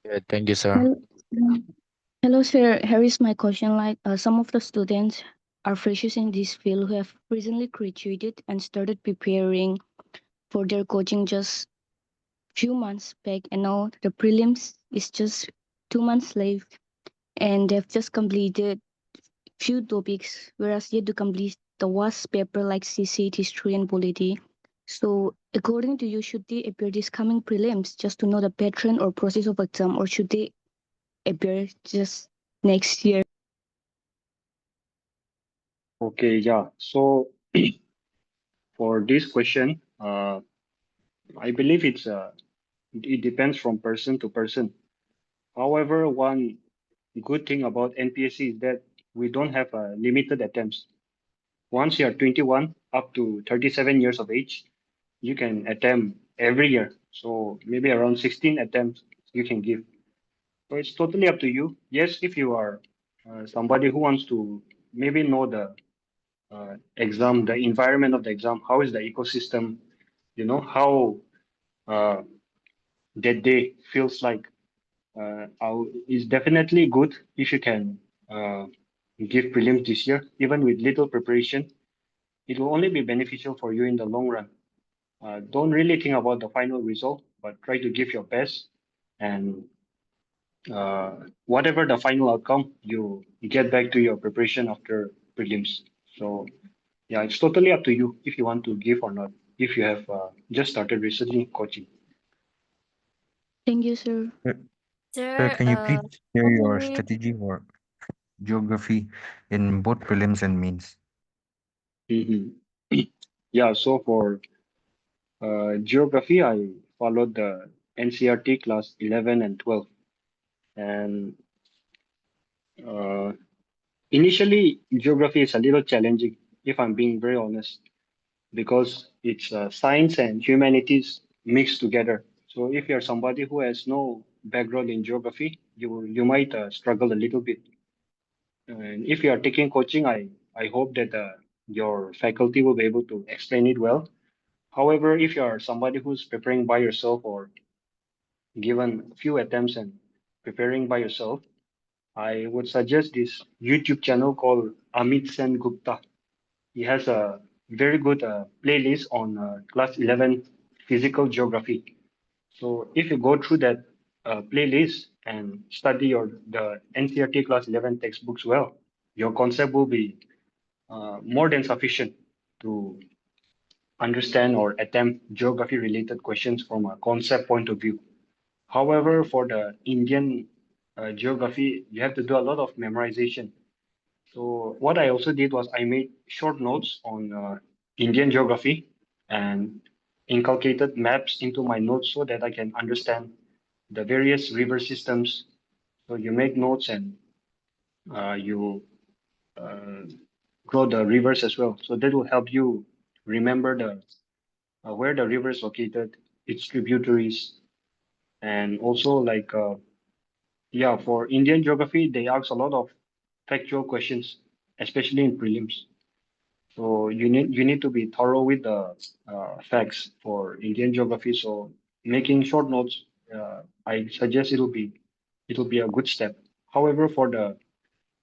Yeah, thank you, sir. Hello, hello, sir. Here is my question. Some of the students are freshers in this field who have recently graduated and started preparing for their coaching just few months back, and now the prelims is just 2 months left, and they've just completed few topics, whereas yet to complete the vast paper like CSAT, history, and polity. So, according to you, should they appear this coming prelims just to know the pattern or process of exam, or should they appear just next year? Okay, yeah. So for this question, I believe it depends from person to person. However, one good thing about NPSC is that we don't have limited attempts. Once you are 21 up to 37 years of age, you can attempt every year. So maybe around 16 attempts you can give. So it's totally up to you. Yes, if you are somebody who wants to maybe know the exam, the environment of the exam, how is the ecosystem, how uh, that day feels like, is definitely good if you can uh, give prelims this year, even with little preparation. It will only be beneficial for you in the long run. Don't really think about the final result, but try to give your best. And whatever the final outcome, you get back to your preparation after prelims. So, yeah, it's totally up to you if you want to give or not, if you have just started recently coaching. Thank you, sir. Sir, Sir, can you please share how your many strategy for geography in both prelims and mains? Mhm. Yeah, so for geography, I followed the NCRT class 11 and 12. And uh, initially, geography is a little challenging, if I'm being very honest, because it's science and humanities mixed together. So if you're somebody who has no background in geography, you might struggle a little bit. And if you are taking coaching, I hope that your faculty will be able to explain it well. However, if you are somebody who's preparing by yourself or given a few attempts and preparing by yourself, I would suggest this YouTube channel called Amit Sen Gupta. He has a very good playlist on class 11 physical geography. So if you go through that playlist and study the NCRT class 11 textbooks well, your concept will be more than sufficient to understand or attempt geography related questions from a concept point of view. However, for the Indian geography, you have to do a lot of memorization. So what I also did was I made short notes on Indian geography and inculcated maps into my notes so that I can understand the various river systems. So you make notes and you uh, grow the rivers as well. So that will help you remember the where the river is located, its tributaries, and also like yeah, for Indian geography, they ask a lot of factual questions, especially in prelims. So you need to be thorough with the facts for Indian geography. So making short notes, I suggest it'll be a good step. However, for the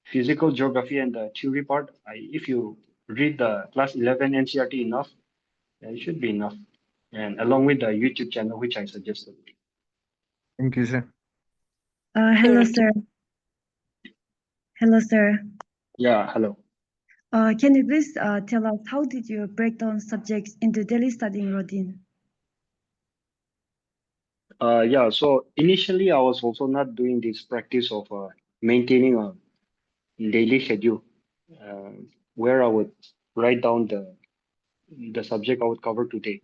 physical geography and the theory part, if you read the class 11 NCRT enough, it should be enough. And along with the YouTube channel, which I suggested. Thank you, sir. Hello, sir. Hello, sir. Yeah, hello. Can you please tell us how did you break down subjects into daily studying routine? Yeah, so initially I was also not doing this practice of maintaining a daily schedule uh, where I would write down the subject I would cover today.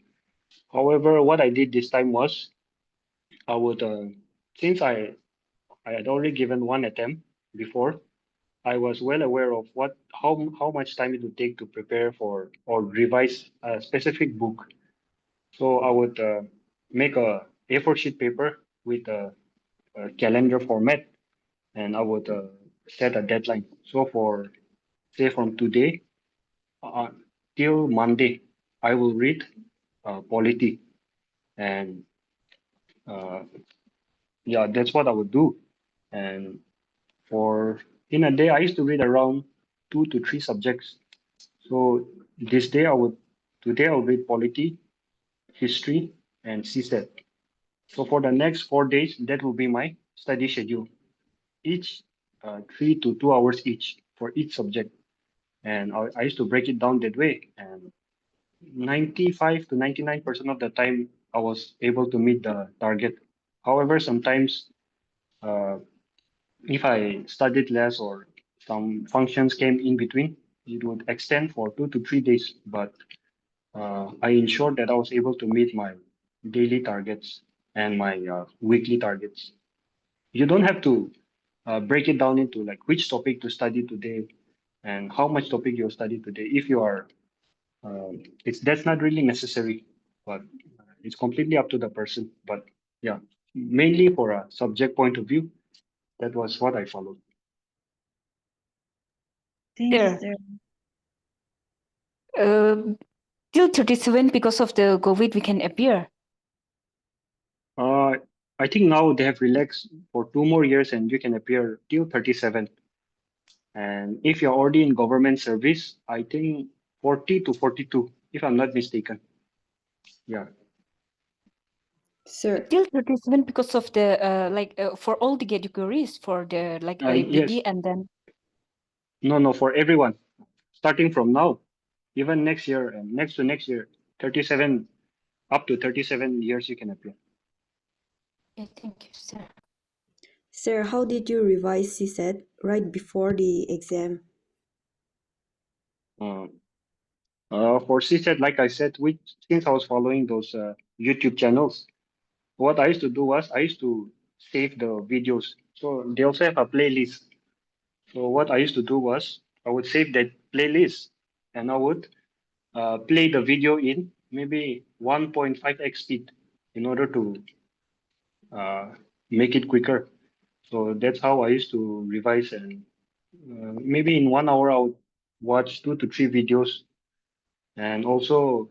However, what I did this time was I would since I had already given one attempt before, I was well aware of how much time it would take to prepare for or revise a specific book. So I would make a A4 sheet paper with a calendar format, and I would set a deadline. So for say from today uh, till Monday, I will read polity, and uh, yeah, that's what I would do. And for in a day, I used to read around 2 to 3 subjects. So this day I would today I'll read polity, history, and CSAT. So for the next 4 days, that will be my study schedule. Each 3 to 2 hours each for each subject, and I used to break it down that way. And 95 to 99% of the time, I was able to meet the target. However, sometimes uh, if I studied less or some functions came in between, it would extend for 2 to 3 days. But I ensured that I was able to meet my daily targets and my weekly targets. You don't have to break it down into like which topic to study today and how much topic you'll study today. If you are, it's that's not really necessary, but it's completely up to the person. But yeah, mainly for a subject point of view, that was what I followed. Thank you, Sir, sir. till 37 because of the COVID we can appear. Uh, I think now they have relaxed for 2 more years and you can appear till 37. And if you're already in government service, I think 40 to 42, if I'm not mistaken. Yeah. Sir, Till 37 because of the for all the categories for the like Yes. APD and then No, for everyone. Starting from now, even next year and next to next year, 37, up to 37 years you can appear. okay, thank you, sir. sir, how did you revise CSAT right before the exam? For CSAT, like I said, since I was following those YouTube channels, what I used to do was I used to save the videos. So they also have a playlist. So what I used to do was I would save that playlist and I would play the video in maybe 1.5x speed in order to uh, make it quicker. So that's how I used to revise, and maybe in 1 hour I would watch 2 to 3 videos. And also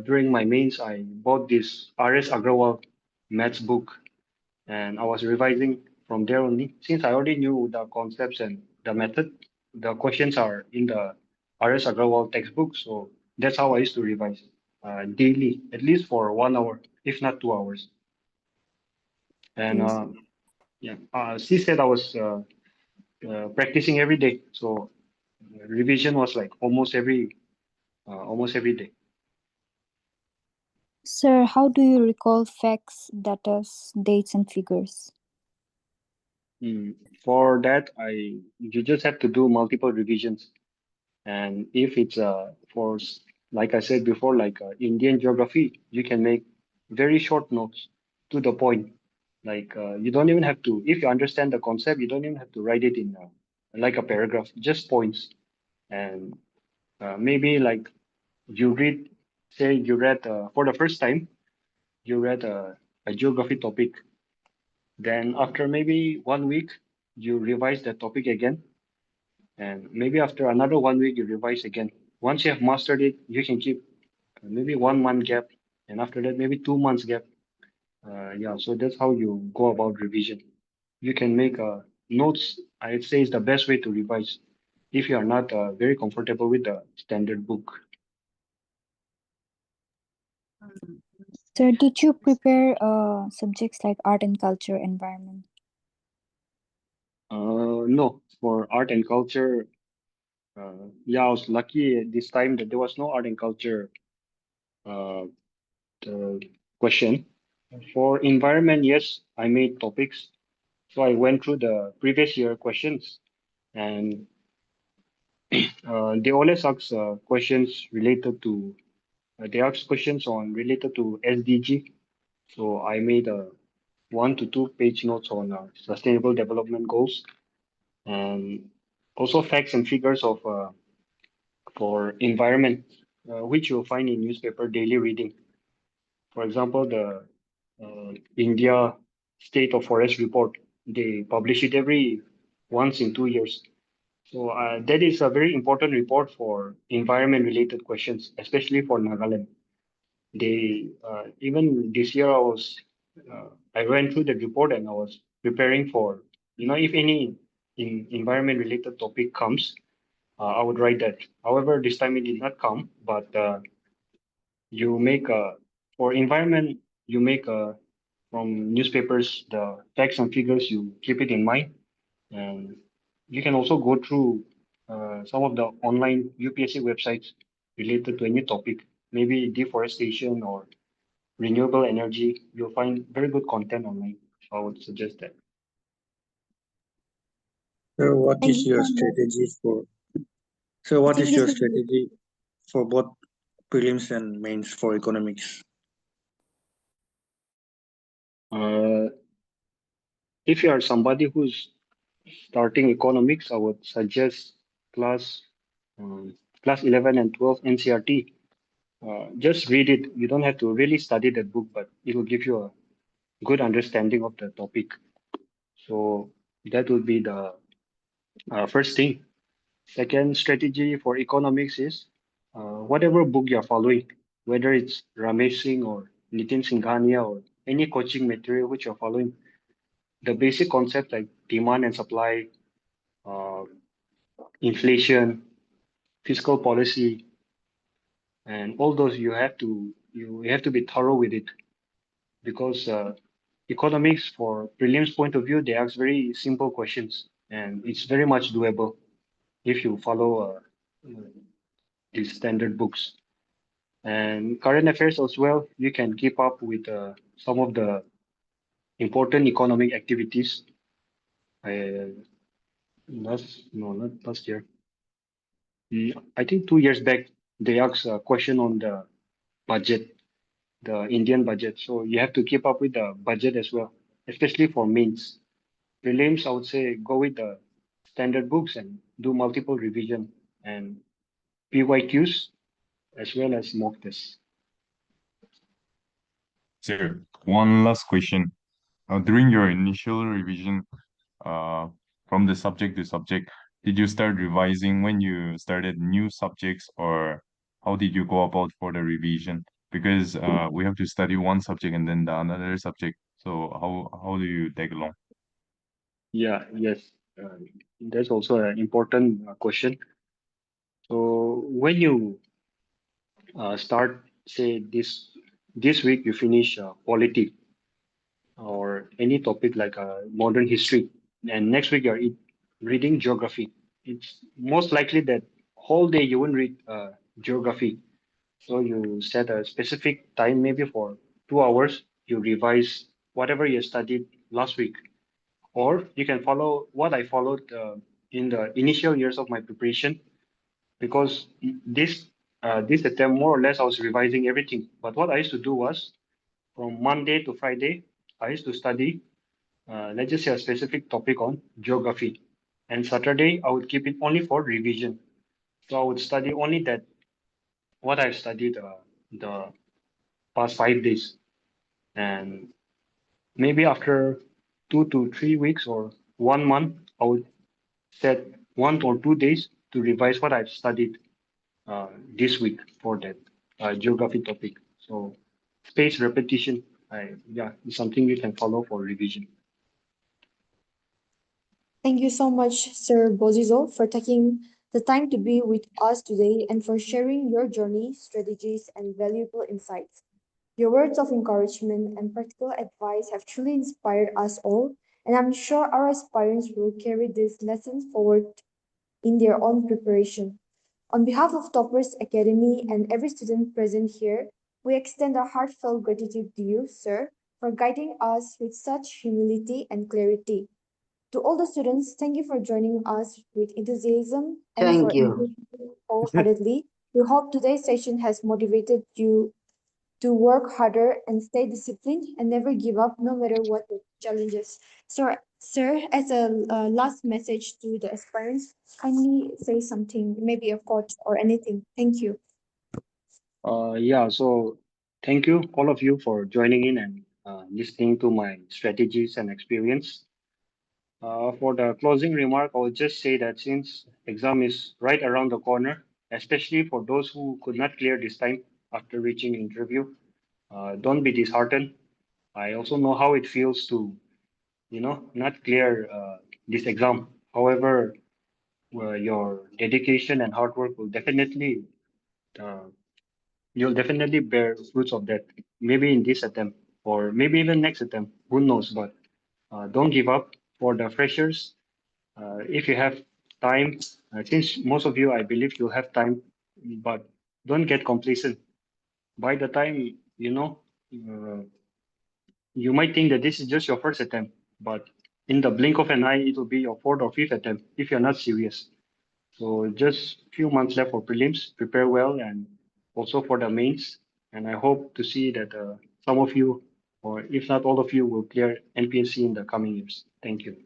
during my mains, I bought this R.S. Agrawal maths book, and I was revising from there only. Since I already knew the concepts and the method, the questions are in the R.S. Agrawal textbook, so that's how I used to revise daily, at least for 1 hour, if not 2 hours. And Yes. yeah, she said I was practicing every day, so revision was like almost every day. Sir, how do you recall facts, data, dates, and figures? For that, you just have to do multiple revisions. And if it's like I said before, like Indian geography, you can make very short notes to the point. Like you don't even have to, if you understand the concept, you don't even have to write it in like a paragraph, just points. And maybe like you read say you read for the first time, you read a geography topic. Then after maybe 1 week, you revise that topic again. And maybe after another 1 week, you revise again. Once you have mastered it, you can keep maybe 1 month gap. And after that, maybe 2 months gap. Yeah, so that's how you go about revision. You can make notes. I'd say is the best way to revise if you are not very comfortable with the standard book. Sir, did you prepare subjects like art and culture, environment? No, for art and culture, yeah, I was lucky this time that there was no art and culture uh, question. For environment, yes, I made topics. So I went through the previous year questions, and they always ask questions related to they ask questions on related to SDG. So I made a 1 to 2 page notes on sustainable development goals, and also facts and figures of for environment, which you'll find in newspaper daily reading. For example, the India State of Forest Report, they publish it every once in 2 years. So that is a very important report for environment related questions, especially for Nagaland. They even this year I went through the report and I was preparing for if any environment related topic comes, I would write that. However, this time it did not come, but you make for environment you make from newspapers the facts and figures, you keep it in mind, and you can also go through some of the online UPSC websites related to any topic, maybe deforestation or renewable energy. You'll find very good content online. So I would suggest that. So what Thank is you your so much. strategy for? So what Thank is you your so much. strategy for both prelims and mains for economics? Uh, if you are somebody who's starting economics, I would suggest class um, class 11 and 12 NCRT. Just read it. You don't have to really study that book, but it will give you a good understanding of the topic. So that would be the first thing. Second strategy for economics is whatever book you're following, whether it's Ramesh Singh or Nitin Singhania or any coaching material which you're following, the basic concept like demand and supply, uh, inflation, fiscal policy, and all those you have to be thorough with it, because economics for prelims point of view, they ask very simple questions and it's very much doable if you follow these standard books. And current affairs as well, you can keep up with some of the important economic activities. I not last year. I think 2 years back they asked a question on the budget, the Indian budget. So you have to keep up with the budget as well, especially for mains. Prelims, I would say go with the standard books and do multiple revision and PYQs as well as mock tests. Sir, one last question. During your initial revision, uh, from the subject to subject, did you start revising when you started new subjects, or how did you go about for the revision? Because we have to study one subject and then the another subject. So how do you tag along? Yeah, yes. That's also an important question. So when you start, say this week you finish polity or any topic like modern history, and next week you're reading geography. It's most likely that whole day you won't read geography. So you set a specific time, maybe for 2 hours. You revise whatever you studied last week, or you can follow what I followed in the initial years of my preparation, because this attempt more or less I was revising everything. But what I used to do was from Monday to Friday, I used to study, let's just say a specific topic on geography, and Saturday I would keep it only for revision. So I would study only that what I've studied the past 5 days, and maybe after 2 to 3 weeks or 1 month, I would set 1 or 2 days to revise what I've studied this week for that geography topic. So spaced repetition, is something we can follow for revision. Thank you so much, Sir Bozizo, for taking the time to be with us today and for sharing your journey, strategies, and valuable insights. Your words of encouragement and practical advice have truly inspired us all, and I'm sure our aspirants will carry these lessons forward in their own preparation. On behalf of Toppers Academy and every student present here, we extend our heartfelt gratitude to you, sir, for guiding us with such humility and clarity. To all the students, thank you for joining us with enthusiasm and for Thank you. engaging wholeheartedly. We hope today's session has motivated you to work harder and stay disciplined and never give up no matter what the challenges. So, sir, as a last message to the aspirants, kindly say something, maybe a quote or anything. Thank you. So thank you, all of you, for joining in and listening to my strategies and experience. For the closing remark, I will just say that since exam is right around the corner, especially for those who could not clear this time after reaching interview, don't be disheartened. I also know how it feels to, not clear this exam. However, your dedication and hard work will definitely, uh, you'll definitely bear fruits of that. Maybe in this attempt or maybe even next attempt. Who knows? But don't give up. For the freshers, if you have time, since most of you, I believe you'll have time, but don't get complacent. By the time, uh, you might think that this is just your first attempt, but in the blink of an eye, it will be your fourth or fifth attempt if you're not serious. So just few months left for prelims, prepare well, and also for the mains. And I hope to see that some of you, or if not all of you, will clear NPSC in the coming years. Thank you.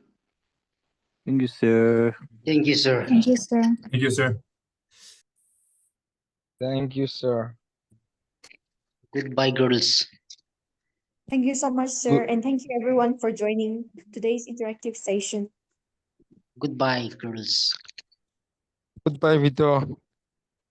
Thank you, sir. Thank you, sir. Thank you, sir. Thank you, sir. Thank you, sir. Goodbye, girls. Thank you so much, sir, Good. and thank you everyone for joining today's interactive session. Goodbye, girls. Goodbye, Vito.